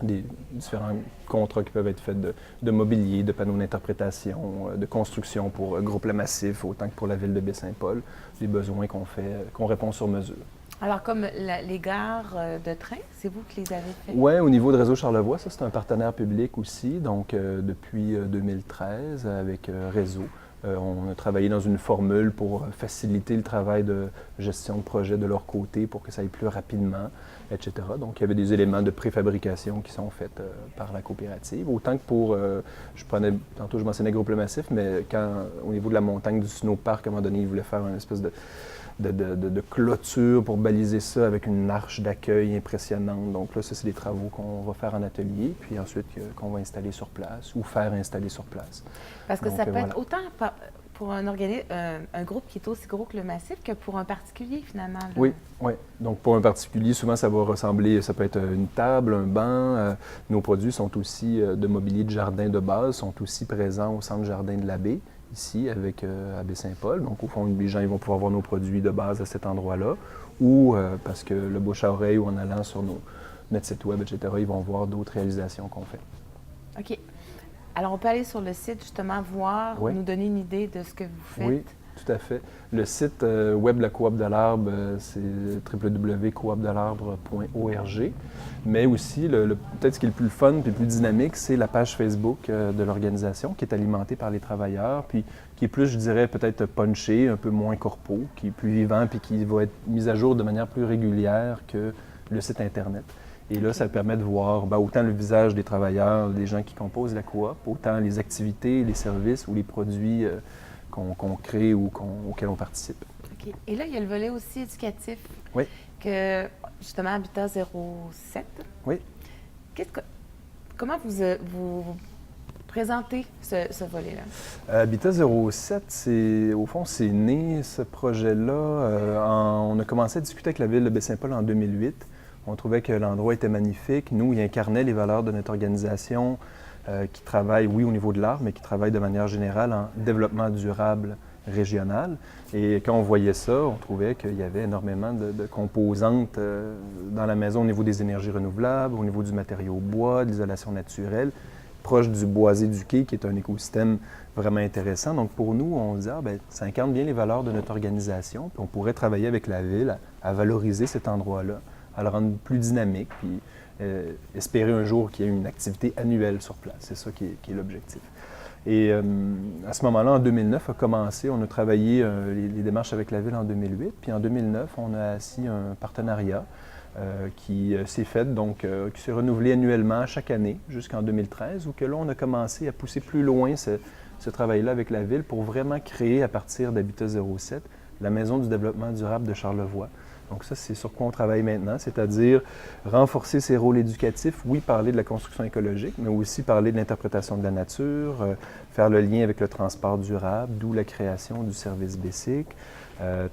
des différents contrats qui peuvent être faits de mobilier, de panneaux d'interprétation, de construction pour Groupe Le Massif, autant que pour la Ville de Baie-Saint-Paul, des besoins qu'on répond sur mesure. Alors, comme les gares de train, c'est vous qui les avez fait? Oui, au niveau de Réseau Charlevoix, ça c'est un partenaire public aussi, donc depuis 2013 avec Réseau. On a travaillé dans une formule pour faciliter le travail de gestion de projet de leur côté pour que ça aille plus rapidement, etc. Donc, il y avait des éléments de préfabrication qui sont faits par la coopérative. Autant que pour, tantôt je mentionnais Groupe Le Massif, mais au niveau de la montagne du snowpark, à un moment donné, ils voulaient faire une espèce de clôture pour baliser ça avec une arche d'accueil impressionnante. Donc là, ça, c'est des travaux qu'on va faire en atelier, puis ensuite qu'on va installer sur place ou faire installer sur place. Parce que donc, ça peut être autant pour un groupe qui est aussi gros que le Massif que pour un particulier, finalement. Là. Oui. Donc pour un particulier, souvent, ça va ressembler, ça peut être une table, un banc. Nos produits sont aussi de mobilier de jardin de base, sont aussi présents au centre jardin de l'Abbé, ici, à Baie-Saint-Paul. Donc, au fond, les gens ils vont pouvoir voir nos produits de base à cet endroit-là, ou parce que le bouche à oreille ou en allant sur notre site web, etc., ils vont voir d'autres réalisations qu'on fait. OK. Alors, on peut aller sur le site, justement, voir, Oui. nous donner une idée de ce que vous faites. Oui, tout à fait. Le site web de la Coop de l'Arbre, c'est www.coopdelarbre.org. Mais aussi, peut-être ce qui est le plus fun et le plus dynamique, c'est la page Facebook de l'organisation qui est alimentée par les travailleurs, puis qui est plus, je dirais, peut-être punché, un peu moins corpo, qui est plus vivant, puis qui va être mis à jour de manière plus régulière que le site Internet. Et là, ça permet de voir autant le visage des travailleurs, des gens qui composent la coop, autant les activités, les services ou les produits qu'on crée ou auxquels on participe. OK. Et là, il y a le volet aussi éducatif. Oui. Que, justement, Habitat 07. Oui. Comment vous présentez ce volet-là? Habitat 07, au fond, c'est né, ce projet-là. On a commencé à discuter avec la Ville de Baie-Saint-Paul en 2008. On trouvait que l'endroit était magnifique. Nous, il incarnait les valeurs de notre organisation qui travaille, oui, au niveau de l'art, mais qui travaille de manière générale en développement durable régional. Et quand on voyait ça, on trouvait qu'il y avait énormément de composantes dans la maison au niveau des énergies renouvelables, au niveau du matériau bois, de l'isolation naturelle, proche du boisé du quai, qui est un écosystème vraiment intéressant. Donc pour nous, on se dit, ça incarne bien les valeurs de notre organisation, puis on pourrait travailler avec la Ville à valoriser cet endroit-là, à le rendre plus dynamique, puis espérer un jour qu'il y ait une activité annuelle sur place. C'est ça qui est l'objectif. Et à ce moment-là, en 2009, a commencé, on a travaillé les démarches avec la Ville en 2008, puis en 2009, on a assis un partenariat qui s'est fait, donc qui s'est renouvelé annuellement chaque année jusqu'en 2013, où que là, on a commencé à pousser plus loin ce travail-là avec la Ville pour vraiment créer à partir d'Habitat 07 la Maison du développement durable de Charlevoix. Donc ça, c'est sur quoi on travaille maintenant, c'est-à-dire renforcer ses rôles éducatifs, oui, parler de la construction écologique, mais aussi parler de l'interprétation de la nature, faire le lien avec le transport durable, d'où la création du service BESIC,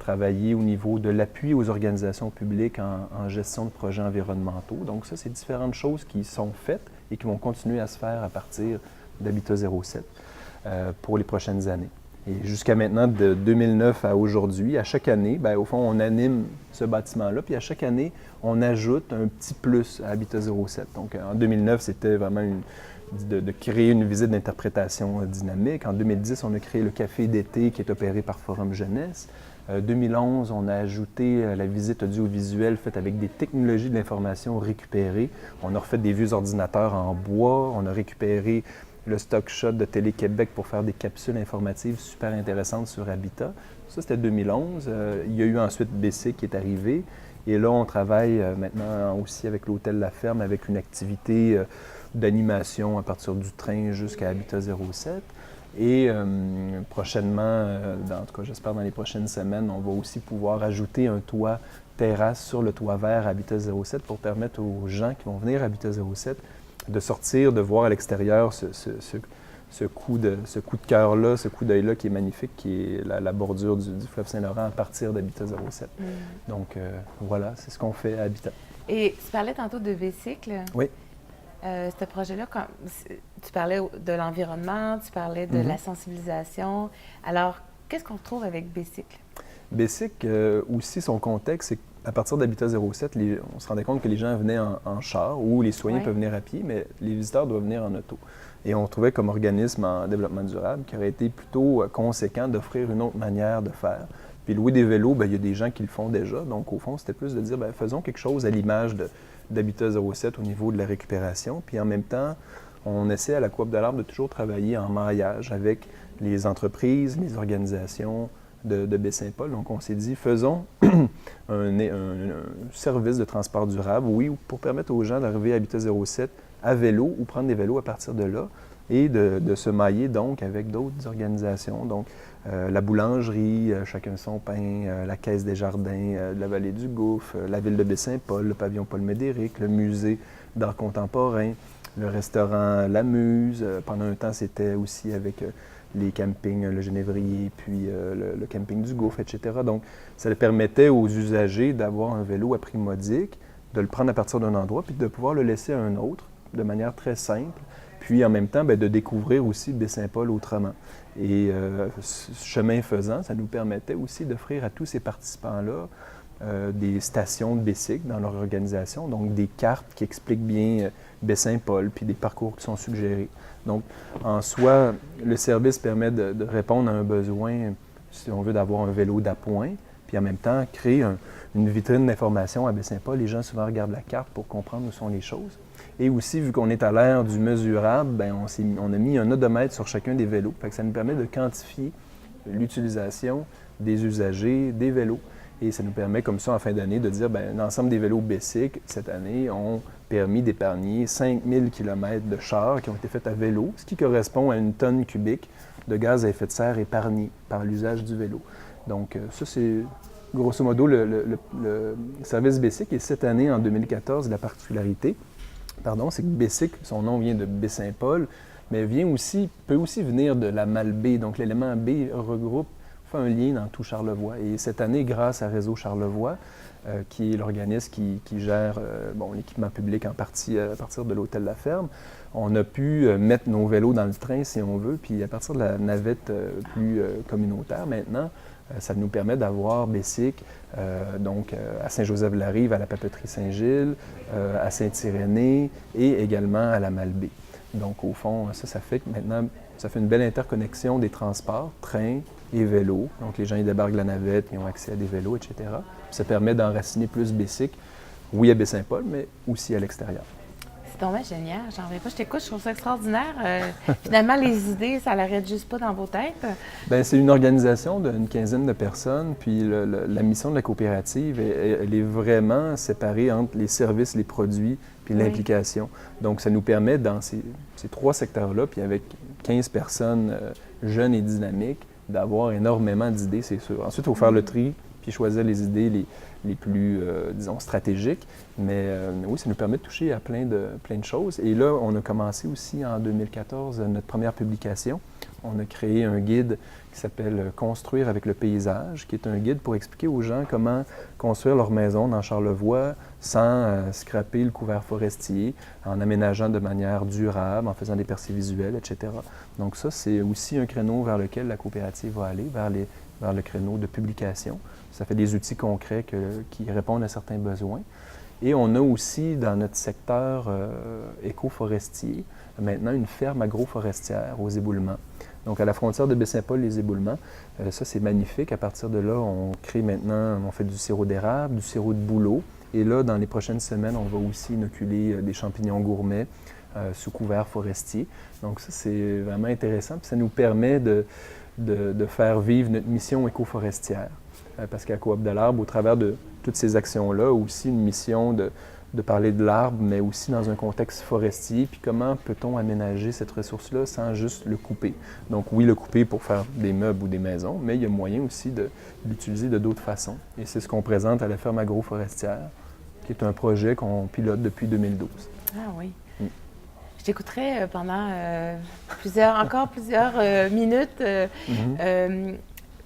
travailler au niveau de l'appui aux organisations publiques en gestion de projets environnementaux. Donc ça, c'est différentes choses qui sont faites et qui vont continuer à se faire à partir d'Habitat 07 pour les prochaines années. Et jusqu'à maintenant, de 2009 à aujourd'hui, à chaque année, au fond, on anime ce bâtiment-là, puis à chaque année, on ajoute un petit plus à Habitat 07. Donc, en 2009, c'était vraiment de créer une visite d'interprétation dynamique. En 2010, on a créé le café d'été qui est opéré par Forum Jeunesse. 2011, on a ajouté la visite audiovisuelle faite avec des technologies de l'information récupérées. On a refait des vieux ordinateurs en bois, on a récupéré le stock shot de Télé-Québec pour faire des capsules informatives super intéressantes sur Habitat. Ça, c'était 2011. Il y a eu ensuite BC qui est arrivé. Et là, on travaille maintenant aussi avec l'Hôtel La Ferme avec une activité d'animation à partir du train jusqu'à Habitat 07. Et prochainement, en tout cas, j'espère dans les prochaines semaines, on va aussi pouvoir ajouter un toit terrasse sur le toit vert à Habitat 07 pour permettre aux gens qui vont venir à Habitat 07 de sortir, de voir à l'extérieur ce coup de cœur-là, ce coup d'œil-là qui est magnifique, qui est la bordure du fleuve Saint-Laurent à partir d'Habitat 07. Donc voilà, c'est ce qu'on fait à Habitat. Et tu parlais tantôt de Bicycle. Oui. Ce projet-là, tu parlais de l'environnement, tu parlais de la sensibilisation. Alors, qu'est-ce qu'on trouve avec Bicycle? Bicycle, aussi, son contexte, c'est qu'à partir d'Habitat 07, on se rendait compte que les gens venaient en char ou les citoyens peuvent venir à pied, mais les visiteurs doivent venir en auto. Et on trouvait comme organisme en développement durable qu'il aurait été plutôt conséquent d'offrir une autre manière de faire. Puis louer des vélos, il y a des gens qui le font déjà. Donc, au fond, c'était plus de dire, faisons quelque chose à l'image d'Habitat 07 au niveau de la récupération. Puis en même temps, on essaie à la Coop de l'Arbre de toujours travailler en maillage avec les entreprises, les organisations de Baie-Saint-Paul. Donc, on s'est dit, faisons un service de transport durable, oui, pour permettre aux gens d'arriver à Habitat 07 à vélo ou prendre des vélos à partir de là et de se mailler donc avec d'autres organisations. Donc, la boulangerie, Chacun son pain, la Caisse des jardins de la Vallée du Gouffre, la Ville de Baie-Saint-Paul, le pavillon Paul-Médéric, le musée d'art contemporain, le restaurant La Muse. Pendant un temps, c'était aussi avec les campings, le Genévrier, puis le camping du Gouffre, etc. Donc, ça permettait aux usagers d'avoir un vélo à prix modique, de le prendre à partir d'un endroit, puis de pouvoir le laisser à un autre de manière très simple, puis en même temps, de découvrir aussi Baie-Saint-Paul autrement. Et chemin faisant, ça nous permettait aussi d'offrir à tous ces participants-là des stations de bicycle dans leur organisation, donc des cartes qui expliquent bien Baie-Saint-Paul, puis des parcours qui sont suggérés. Donc, en soi, le service permet de répondre à un besoin, si on veut, d'avoir un vélo d'appoint, puis en même temps, créer une vitrine d'information à Baie-Saint-Paul. Les gens souvent regardent la carte pour comprendre où sont les choses. Et aussi, vu qu'on est à l'ère du mesurable, bien, on a mis un odomètre sur chacun des vélos. Fait que ça nous permet de quantifier l'utilisation des usagers, des vélos. Et ça nous permet, comme ça, en fin d'année, de dire, bien, l'ensemble des vélos Bessic, cette année, ont permis d'épargner 5000 km de chars qui ont été faits à vélo, ce qui correspond à une tonne cubique de gaz à effet de serre épargné par l'usage du vélo. Donc, ça, c'est grosso modo le service Bessic. Et cette année, en 2014, la particularité, c'est que Bessic, son nom vient de Baie-Saint-Paul, mais peut aussi venir de la Malbaie. Donc, l'élément B fait un lien dans tout Charlevoix. Et cette année, grâce à Réseau Charlevoix, qui est l'organisme qui gère l'équipement public en partie à partir de l'Hôtel La Ferme, on a pu mettre nos vélos dans le train, si on veut, puis à partir de la navette plus communautaire, maintenant, ça nous permet d'avoir Bessic, à Saint-Joseph-de-la-Rive, à la papeterie Saint-Gilles, à Saint-Irénée et également à la Malbaie. Donc, au fond, ça fait que maintenant, ça fait une belle interconnexion des transports, trains et vélos. Donc, les gens, ils débarquent de la navette, ils ont accès à des vélos, etc. Puis ça permet d'enraciner plus Bessic, oui, à Baie-Saint-Paul, mais aussi à l'extérieur. C'est tombé génial. J'en reviens pas. Je t'écoute, je trouve ça extraordinaire. Finalement, les idées, ça n'arrête juste pas dans vos têtes. Bien, c'est une organisation d'une quinzaine de personnes, puis la mission de la coopérative, elle est vraiment séparée entre les services, les produits, puis l'implication. Donc, ça nous permet, dans ces trois secteurs-là, puis avec 15 personnes jeunes et dynamiques, d'avoir énormément d'idées, c'est sûr. Ensuite, il faut faire le tri, puis choisir les idées les plus, disons, stratégiques. Mais oui, ça nous permet de toucher à plein de choses. Et là, on a commencé aussi en 2014 notre première publication. On a créé un guide qui s'appelle « Construire avec le paysage », qui est un guide pour expliquer aux gens comment construire leur maison dans Charlevoix sans scraper le couvert forestier, en aménageant de manière durable, en faisant des percées visuelles, etc. Donc ça, c'est aussi un créneau vers lequel la coopérative va aller, vers le créneau de publication. Ça fait des outils concrets qui répondent à certains besoins. Et on a aussi, dans notre secteur éco-forestier, maintenant une ferme agroforestière aux éboulements. Donc, à la frontière de Baie-Saint-Paul, les éboulements, ça, c'est magnifique. À partir de là, on fait du sirop d'érable, du sirop de bouleau. Et là, dans les prochaines semaines, on va aussi inoculer des champignons gourmets sous couvert forestier. Donc, ça, c'est vraiment intéressant. Puis ça nous permet de faire vivre notre mission éco-forestière. Parce qu'à Coop de l'Arbre, au travers de toutes ces actions-là, aussi une mission de parler de l'arbre, mais aussi dans un contexte forestier. Puis comment peut-on aménager cette ressource-là sans juste le couper? Donc oui, le couper pour faire des meubles ou des maisons, mais il y a moyen aussi de l'utiliser de d'autres façons. Et c'est ce qu'on présente à la ferme agroforestière, qui est un projet qu'on pilote depuis 2012. Ah oui. Je t'écouterai pendant plusieurs minutes.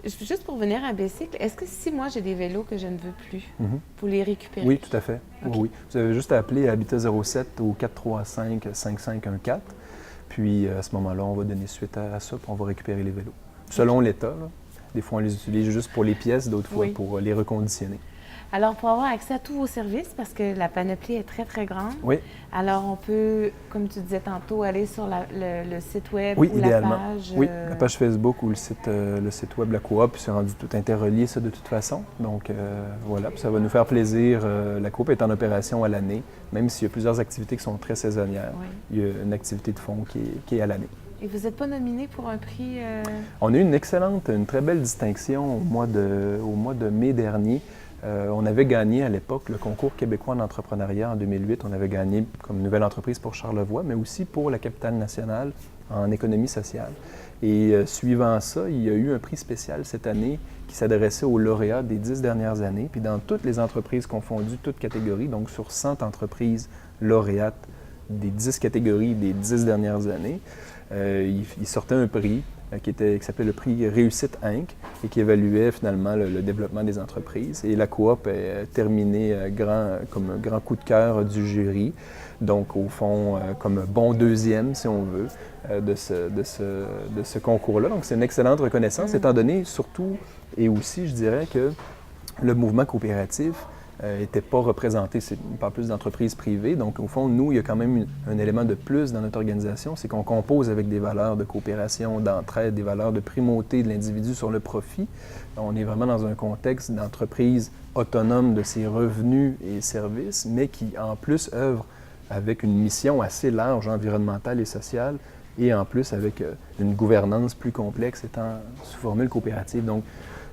Juste pour venir à Bessic, est-ce que si moi j'ai des vélos que je ne veux plus, vous les récupérez? Oui, tout à fait. Okay. Oui. Vous avez juste à appeler Habitat 07 au 435-5514. Puis à ce moment-là, on va donner suite à ça, puis on va récupérer les vélos. Selon l'état, là. Des fois, on les utilise juste pour les pièces, d'autres fois pour les reconditionner. Alors, pour avoir accès à tous vos services, parce que la panoplie est très, très grande, alors on peut, comme tu disais tantôt, aller sur le site web ou idéalement. la page... Oui, la page Facebook ou le site web de la Coop, c'est rendu tout interrelié, ça, de toute façon. Donc, voilà, puis ça va nous faire plaisir. La Coop est en opération à l'année, même s'il y a plusieurs activités qui sont très saisonnières. Il y a une activité de fond qui est à l'année. Et vous n'êtes pas nominé pour un prix? On a eu une très belle distinction au mois de mai dernier. On avait gagné à l'époque le concours québécois en entrepreneuriat en 2008. On avait gagné comme nouvelle entreprise pour Charlevoix, mais aussi pour la capitale nationale en économie sociale. Et suivant ça, il y a eu un prix spécial cette année qui s'adressait aux lauréats des 10 dernières années. Puis dans toutes les entreprises confondues, toutes catégories, donc sur 100 entreprises lauréates des 10 catégories des 10 dernières années, il sortait un prix qui s'appelait le prix Réussite Inc. et qui évaluait finalement le développement des entreprises. Et la Coop est terminée comme un grand coup de cœur du jury. Donc, au fond, comme bon deuxième, si on veut, de ce concours-là. Donc, c'est une excellente reconnaissance, étant donné surtout, et aussi, je dirais que le mouvement coopératif n'étaient pas représentés. On parle plus d'entreprises privées. Donc, au fond, nous, il y a quand même un élément de plus dans notre organisation, c'est qu'on compose avec des valeurs de coopération, d'entraide, des valeurs de primauté de l'individu sur le profit. On est vraiment dans un contexte d'entreprise autonome de ses revenus et services, mais qui, en plus, œuvre avec une mission assez large, environnementale et sociale, et en plus avec une gouvernance plus complexe étant sous formule coopérative. Donc,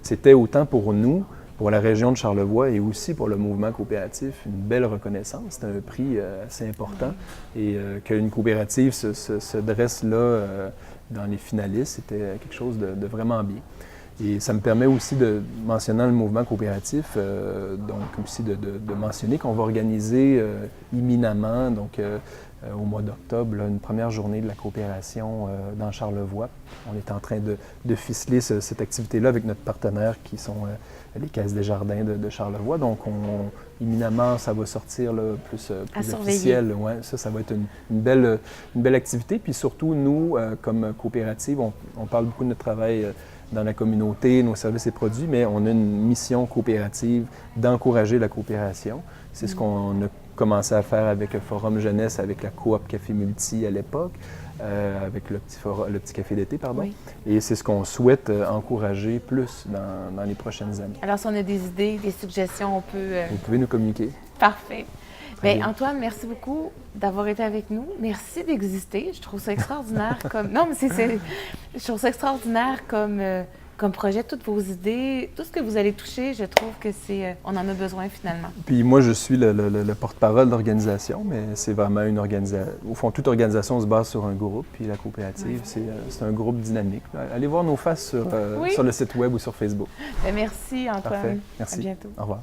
c'était autant pour nous, pour la région de Charlevoix et aussi pour le mouvement coopératif, une belle reconnaissance. C'est un prix assez important. Et qu'une coopérative se dresse là dans les finalistes, c'était quelque chose de vraiment bien. Et ça me permet aussi de, mentionnant le mouvement coopératif, donc aussi de mentionner qu'on va organiser imminemment, donc au mois d'octobre, une première journée de la coopération dans Charlevoix. On est en train de ficeler cette activité-là avec notre partenaire qui sont les Caisses des Jardins de Charlevoix. Donc, imminemment, ça va sortir là, plus officiel. Ouais, ça va être une belle activité. Puis surtout, nous, comme coopérative, on parle beaucoup de notre travail dans la communauté, nos services et produits, mais on a une mission coopérative d'encourager la coopération. C'est ce qu'on a commencé à faire avec le Forum Jeunesse, avec la Coop Café Multi à l'époque, avec le petit café d'été, pardon. Oui. Et c'est ce qu'on souhaite encourager plus dans les prochaines années. Alors, si on a des idées, des suggestions, on peut... Vous pouvez nous communiquer. Parfait. Bien, Antoine, merci beaucoup d'avoir été avec nous. Merci d'exister. Je trouve ça extraordinaire comme... Non, mais je trouve ça extraordinaire comme projet, toutes vos idées, tout ce que vous allez toucher, je trouve que on en a besoin finalement. Puis moi, je suis le porte-parole de l'organisation, mais c'est vraiment une organisation... Au fond, toute organisation se base sur un groupe, puis la coopérative, c'est un groupe dynamique. Allez voir nos faces sur le site web ou sur Facebook. Bien, merci Antoine. Parfait. Merci. À bientôt. Au revoir.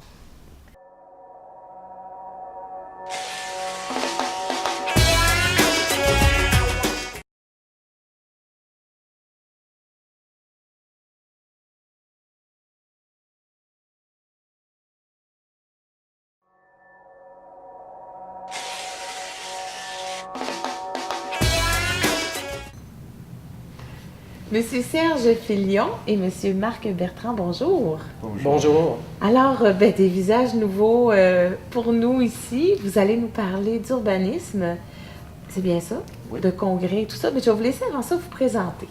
Monsieur Serge Filion et Monsieur Marc Bertrand, bonjour. Bonjour. Alors, des visages nouveaux pour nous ici. Vous allez nous parler d'urbanisme, c'est bien ça? Oui. De congrès, tout ça. Mais je vais vous laisser avant ça vous présenter.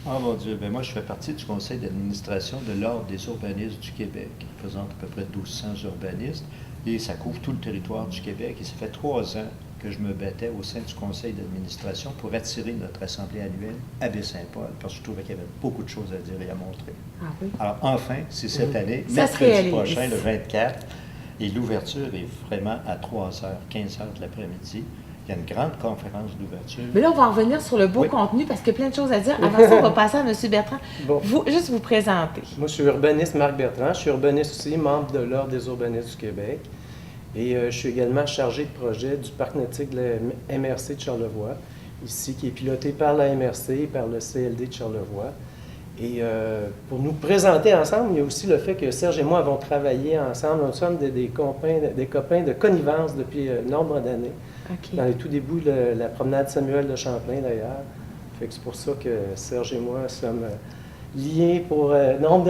Ah mon Dieu, bien moi je fais partie du conseil d'administration de l'Ordre des urbanistes du Québec, qui représente à peu près 1200 urbanistes, et ça couvre tout le territoire du Québec. Et ça fait 3 ans que je me battais au sein du conseil d'administration pour attirer notre assemblée annuelle à Baie-Saint-Paul, parce que je trouvais qu'il y avait beaucoup de choses à dire et à montrer. Ah oui. Alors enfin, c'est cette année, Ça se mercredi réalise. prochain, le 24, et l'ouverture est vraiment à 3h, 15h de l'après-midi. Il y a une grande conférence d'ouverture. Mais là, on va en revenir sur le beau contenu parce qu'il y a plein de choses à dire. Avant ça, on va passer à M. Bertrand. Bon. Juste vous présenter. Moi, je suis urbaniste Marc Bertrand. Je suis urbaniste aussi, membre de l'Ordre des urbanistes du Québec. Et je suis également chargé de projet du parc nautique de la MRC de Charlevoix, ici, qui est piloté par la MRC et par le CLD de Charlevoix. Et pour nous présenter ensemble, il y a aussi le fait que Serge et moi avons travaillé ensemble. Nous sommes des copains de connivence depuis nombre d'années. OK. Dans les tout débuts de la promenade Samuel de Champlain, d'ailleurs. Fait que c'est pour ça que Serge et moi sommes liés pour nombre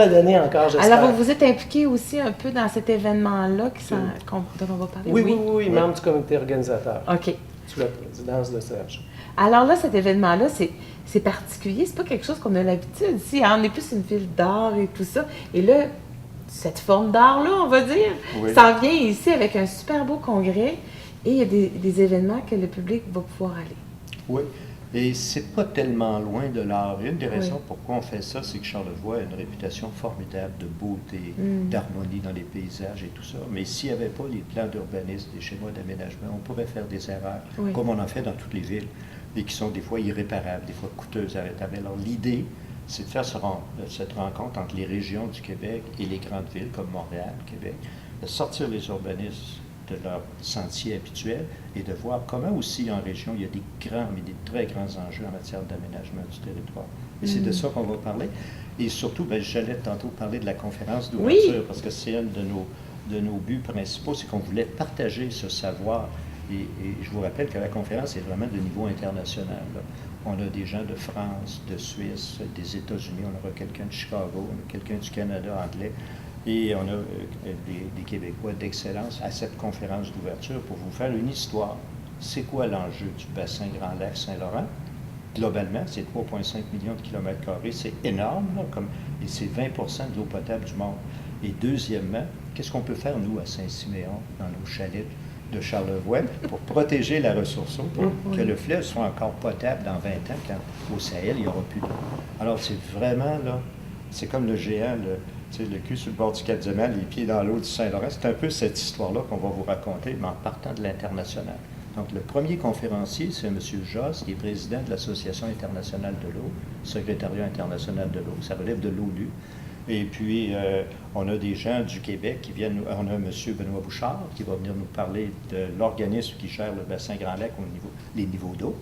d'années encore, j'espère. Alors, vous vous êtes impliqué aussi un peu dans cet événement-là dont on va parler? Oui, membre du comité organisateur, OK. sous la présidence de Serge. Alors là, cet événement-là, c'est particulier. C'est pas quelque chose qu'on a l'habitude ici. Hein? On est plus une ville d'art et tout ça. Et là, cette forme d'art-là, on va dire, ça vient ici avec un super beau congrès et il y a des événements que le public va pouvoir aller. Oui, et c'est pas tellement loin de l'art. Une des raisons pourquoi on fait ça, c'est que Charlevoix a une réputation formidable de beauté, d'harmonie dans les paysages et tout ça. Mais s'il n'y avait pas les plans d'urbanisme, les schémas d'aménagement, on pourrait faire des erreurs, comme on en fait dans toutes les villes, et qui sont des fois irréparables, des fois coûteuses à rétablir. Alors l'idée, c'est de faire cette rencontre entre les régions du Québec et les grandes villes comme Montréal, Québec, de sortir les urbanistes de leur sentier habituel et de voir comment aussi en région, il y a des grands, mais des très grands enjeux en matière d'aménagement du territoire. Et c'est de ça qu'on va parler. Et surtout, j'allais tantôt parler de la conférence d'ouverture, parce que c'est un de nos buts principaux, c'est qu'on voulait partager ce savoir. Et je vous rappelle que la conférence est vraiment de niveau international, là. On a des gens de France, de Suisse, des États-Unis, on aura quelqu'un de Chicago, on a quelqu'un du Canada anglais. Et on a des Québécois d'excellence à cette conférence d'ouverture pour vous faire une histoire. C'est quoi l'enjeu du bassin Grand Lac Saint-Laurent? Globalement, c'est 3,5 millions de kilomètres carrés. C'est énorme, là, et c'est 20 de l'eau potable du monde. Et deuxièmement, qu'est-ce qu'on peut faire, nous, à Saint-Siméon, dans nos chalets de Charlevoix, pour protéger la ressource eau, pour que le fleuve soit encore potable dans 20 ans, quand au Sahel, il n'y aura plus d'eau. Alors, c'est vraiment, là, c'est comme le géant, le cul sur le bord du Cap-Diamant, les pieds dans l'eau du Saint-Laurent. C'est un peu cette histoire-là qu'on va vous raconter, mais en partant de l'international. Donc, le premier conférencier, c'est M. Josse, qui est président de l'Association internationale de l'eau, secrétariat international de l'eau. Ça relève de l'ONU. Et puis, on a des gens du Québec qui viennent. On a M. Benoît Bouchard qui va venir nous parler de l'organisme qui gère le bassin Grand Lac les niveaux d'eau.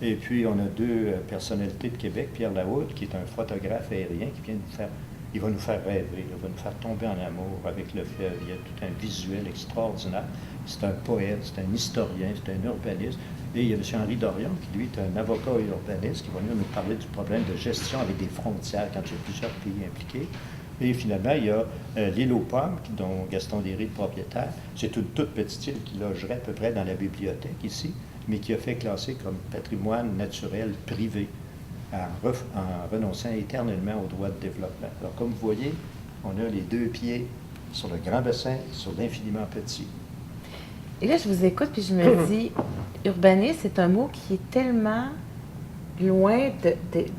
Et puis, on a deux personnalités de Québec, Pierre Lahoud, qui est un photographe aérien, qui vient nous faire. Il va nous faire rêver, il va nous faire tomber en amour avec le fleuve. Il y a tout un visuel extraordinaire. C'est un poète, c'est un historien, c'est un urbaniste. Et il y a M. Henri Dorion, qui lui est un avocat urbaniste, qui va venir nous parler du problème de gestion avec des frontières quand il y a plusieurs pays impliqués. Et finalement, il y a l'île aux Pommes, dont Gaston Derry est propriétaire. C'est une toute petite île qui logerait à peu près dans la bibliothèque ici, mais qui a fait classer comme patrimoine naturel privé, en renonçant éternellement au droit de développement. Alors, comme vous voyez, on a les deux pieds sur le grand bassin, sur l'infiniment petit. Et là, je vous écoute, puis je me dis, urbaniste, c'est un mot qui est tellement loin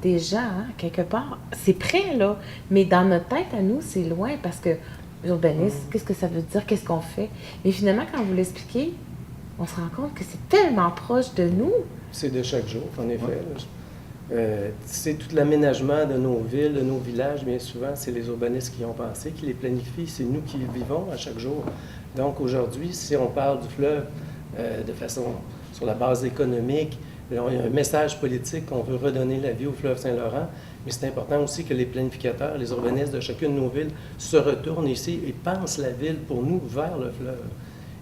des gens, hein, quelque part. C'est près, là, mais dans notre tête, à nous, c'est loin, parce que urbaniste, qu'est-ce que ça veut dire? Qu'est-ce qu'on fait? Mais finalement, quand vous l'expliquez, on se rend compte que c'est tellement proche de nous. C'est de chaque jour, en effet. C'est tout l'aménagement de nos villes, de nos villages, bien souvent, c'est les urbanistes qui y ont pensé, qui les planifient, c'est nous qui le vivons à chaque jour. Donc aujourd'hui, si on parle du fleuve de façon sur la base économique, il y a un message politique qu'on veut redonner la vie au fleuve Saint-Laurent, mais c'est important aussi que les planificateurs, les urbanistes de chacune de nos villes se retournent ici et pensent la ville pour nous vers le fleuve.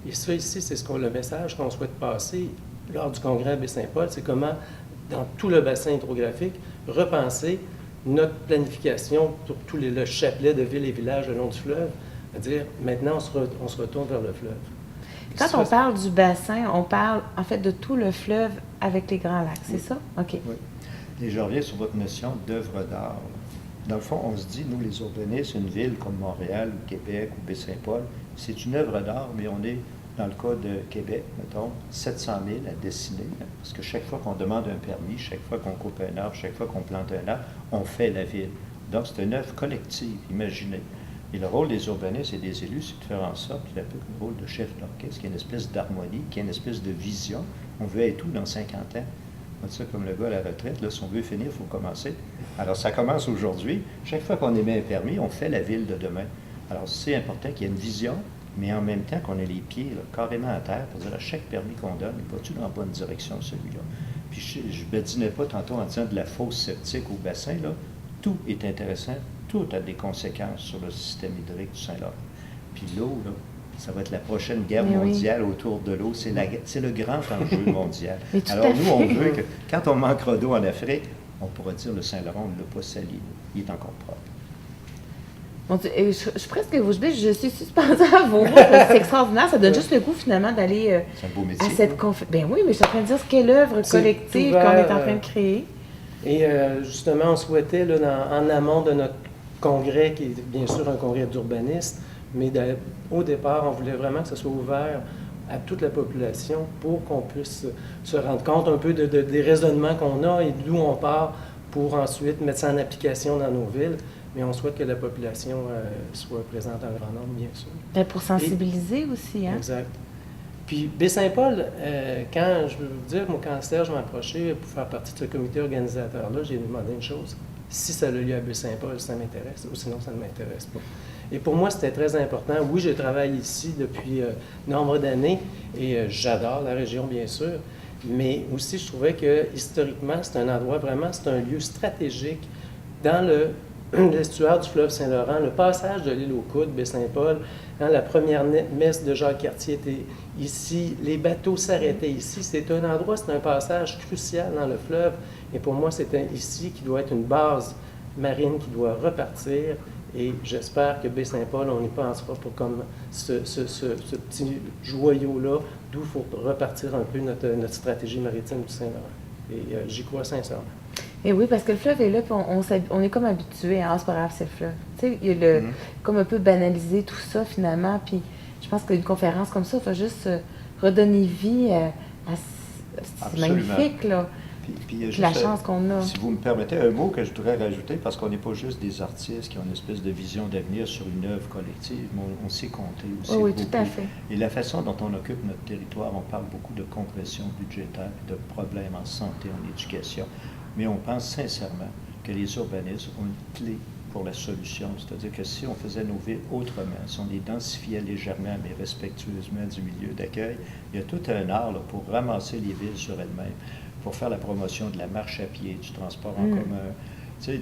Et ça ici, c'est le message qu'on souhaite passer lors du congrès à Baie-Saint-Paul, c'est comment, dans tout le bassin hydrographique, repenser notre planification pour tout le chapelet de villes et villages le long du fleuve, c'est-à-dire maintenant on se retourne vers le fleuve. Quand on parle du bassin, on parle en fait de tout le fleuve avec les grands lacs, c'est ça? OK. Oui. Et je reviens sur votre notion d'œuvre d'art. Dans le fond, on se dit, nous les urbanistes, une ville comme Montréal, ou Québec ou Baie-Saint-Paul, c'est une œuvre d'art, mais on est, dans le cas de Québec, mettons, 700 000 à dessiner, parce que chaque fois qu'on demande un permis, chaque fois qu'on coupe un arbre, chaque fois qu'on plante un arbre, on fait la ville. Donc, c'est une œuvre collective, imaginez. Et le rôle des urbanistes et des élus, c'est de faire en sorte, c'est un peu comme le rôle de chef d'orchestre, qu'il y ait une espèce d'harmonie, qu'il y ait une espèce de vision. On veut être où dans 50 ans? On dit ça comme le gars à la retraite, là, si on veut finir, il faut commencer. Alors, ça commence aujourd'hui. Chaque fois qu'on émet un permis, on fait la ville de demain. Alors, c'est important qu'il y ait une vision, mais en même temps qu'on ait les pieds là, carrément à terre pour dire à chaque permis qu'on donne, vas-tu dans la bonne direction, celui-là? Puis, je ne badinais pas tantôt en disant de la fosse septique au bassin, là. Tout est intéressant. Tout a des conséquences sur le système hydrique du Saint-Laurent. Puis l'eau, là, ça va être la prochaine guerre mondiale autour de l'eau. C'est le grand enjeu mondial. Alors nous, on veut que quand on manquera d'eau en Afrique, on pourra dire le Saint-Laurent, on ne l'a pas sali. Il est encore propre. Mon Dieu, je suis presque bouche bée, je suis suspendue à vos mots, parce que c'est extraordinaire. Ça donne juste le goût, finalement, d'aller c'est un beau métier, à cette conférence. Ben oui, mais je suis en train de dire quelle œuvre collective qu'on est en train de créer. Et justement, on souhaitait, là, en amont de notre congrès, qui est bien sûr un congrès d'urbanistes, mais au départ, on voulait vraiment que ce soit ouvert à toute la population pour qu'on puisse se rendre compte un peu des raisonnements qu'on a et d'où on part pour ensuite mettre ça en application dans nos villes. Mais on souhaite que la population soit présente en grand nombre, bien sûr. Ben pour sensibiliser aussi, hein? Exact. Puis Baie-Saint-Paul, quand, je veux vous dire, moi, quand Serge m'a approché pour faire partie de ce comité organisateur-là, j'ai demandé une chose. Si ça a lieu à Baie-Saint-Paul, ça m'intéresse, ou sinon ça ne m'intéresse pas. Et pour moi, c'était très important. Oui, je travaille ici depuis nombre d'années et j'adore la région, bien sûr, mais aussi je trouvais que historiquement, c'est un endroit vraiment, c'est un lieu stratégique dans l'estuaire du fleuve Saint-Laurent, le passage de l'île aux Coudes, Baie-Saint-Paul, hein, la première messe de Jacques-Cartier était ici, les bateaux s'arrêtaient ici. C'est un endroit, c'est un passage crucial dans le fleuve. Et pour moi, c'est ici qui doit être une base marine qui doit repartir Et j'espère que Baie-Saint-Paul, on y pensera pour comme ce petit joyau-là, d'où il faut repartir un peu notre stratégie maritime du Saint-Laurent. Et j'y crois sincèrement. Et oui, parce que le fleuve est là, puis on est comme habitué, hein, c'est pas grave, c'est le fleuve. Tu sais, il y a comme un peu banalisé tout ça, finalement, puis je pense qu'une conférence comme ça va juste redonner vie à c'est magnifique, là. Puis la chance qu'on a. Si vous me permettez, un mot que je voudrais rajouter, parce qu'on n'est pas juste des artistes qui ont une espèce de vision d'avenir sur une œuvre collective, mais on sait compter aussi. Oui, beaucoup. tout à fait. Et la façon dont on occupe notre territoire, on parle beaucoup de compression budgétaire, de problèmes en santé, en éducation, mais on pense sincèrement que les urbanistes ont une clé pour la solution. C'est-à-dire que si on faisait nos villes autrement, si on les densifiait légèrement, mais respectueusement du milieu d'accueil, il y a tout un art là, pour ramasser les villes sur elles-mêmes, pour faire la promotion de la marche à pied, du transport en commun, tu sais,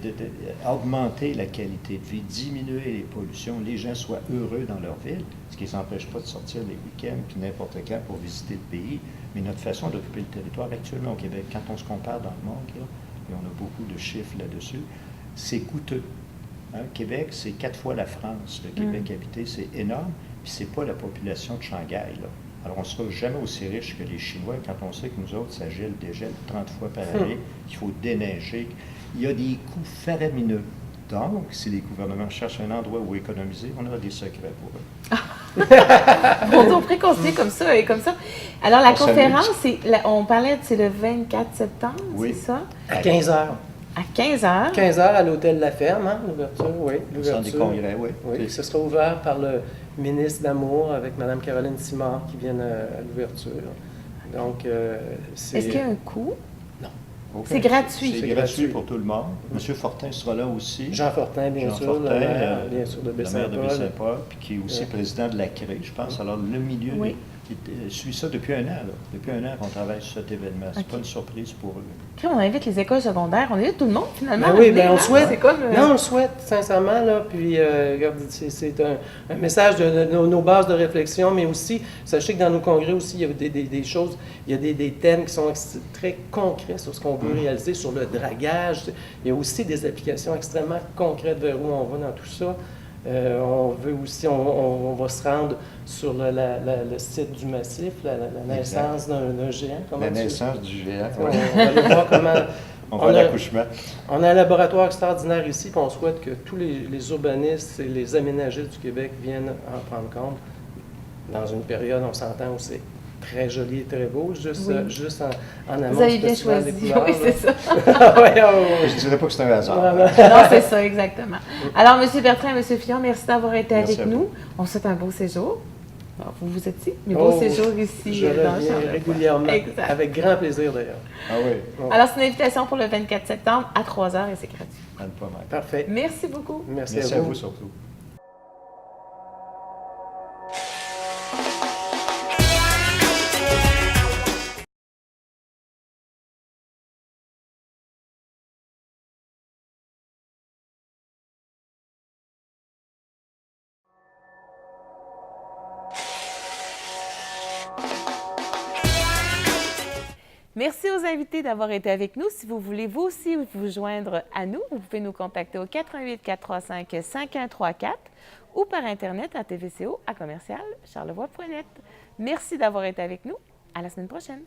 augmenter la qualité de vie, diminuer les pollutions, les gens soient heureux dans leur ville, ce qui ne les empêche pas de sortir les week-ends puis n'importe quand pour visiter le pays. Mais notre façon d'occuper le territoire actuellement au Québec, quand on se compare dans le monde, là, et on a beaucoup de chiffres là-dessus, c'est coûteux. Hein? Québec, c'est 4 fois la France. Le Québec habité, c'est énorme, puis c'est pas la population de Shanghai, là. Alors, on ne sera jamais aussi riche que les Chinois quand on sait que nous autres, ça gèle, dégèle 30 fois par année, qu'il faut déneiger. Il y a des coûts faramineux. Donc, si les gouvernements cherchent un endroit où économiser, on aura des secrets pour eux. On préconçu comme ça et comme ça. Alors, la conférence, on parlait, c'est le 24 septembre, c'est ça? À 15 heures. À 15 heures. 15 heures à l'hôtel La Ferme, hein, l'ouverture, oui. Au centre des congrès, oui. Oui, ce sera ouvert par le ministre d'Amour avec Mme Caroline Simard qui vient à l'ouverture. Donc, c'est... Est-ce qu'il y a un coût? Non. Okay. C'est gratuit. C'est gratuit pour tout le monde. M. Fortin sera là aussi. Jean Fortin, bien sûr, Fortin, le maire, bien sûr, de le maire de Baie-Saint-Paul. Baie-Saint-Paul, puis qui est aussi président de la CRE, je pense. Alors, le milieu suit ça depuis un an. Là. Depuis un an qu'on travaille sur cet événement. C'est pas une surprise pour eux. Quand on invite les écoles secondaires, on invite tout le monde, finalement. Ben oui, ben on le souhaite. C'est comme, Non, on le souhaite, sincèrement. Là, puis, regarde, c'est un message de nos bases de réflexion, mais aussi, sachez que dans nos congrès aussi, il y a des choses, il y a des thèmes qui sont très concrets sur ce qu'on veut réaliser, sur le dragage. Il y a aussi des applications extrêmement concrètes vers où on va dans tout ça. On veut aussi, on va se rendre sur le site du massif, la naissance d'un géant. La naissance du géant, On va aller voir comment... On va à l'accouchement. On a un laboratoire extraordinaire ici, puis on souhaite que tous les urbanistes et les aménagistes du Québec viennent en prendre compte dans une période, on s'entend, où c'est très joli et très beau, juste en amont. Vous avez bien choisi, oui, c'est ça. Je dirais pas que c'est un hasard. Non, c'est ça, exactement. Alors, M. Bertrand et M. Fillon, merci d'avoir été avec nous. On vous souhaite un beau séjour. Alors, vous êtes ici, mais beau séjour ici je dans reviens Charlevoix. régulièrement, Exact. avec grand plaisir d'ailleurs. Ah oui. Alors, c'est une invitation pour le 24 septembre à 3h et c'est gratuit. Pas mal. Parfait. Merci beaucoup. Merci à vous surtout. Merci aux invités d'avoir été avec nous. Si vous voulez vous aussi vous joindre à nous, vous pouvez nous contacter au 88 435 5134 ou par Internet à tvco@charlevoix.net. Merci d'avoir été avec nous. À la semaine prochaine.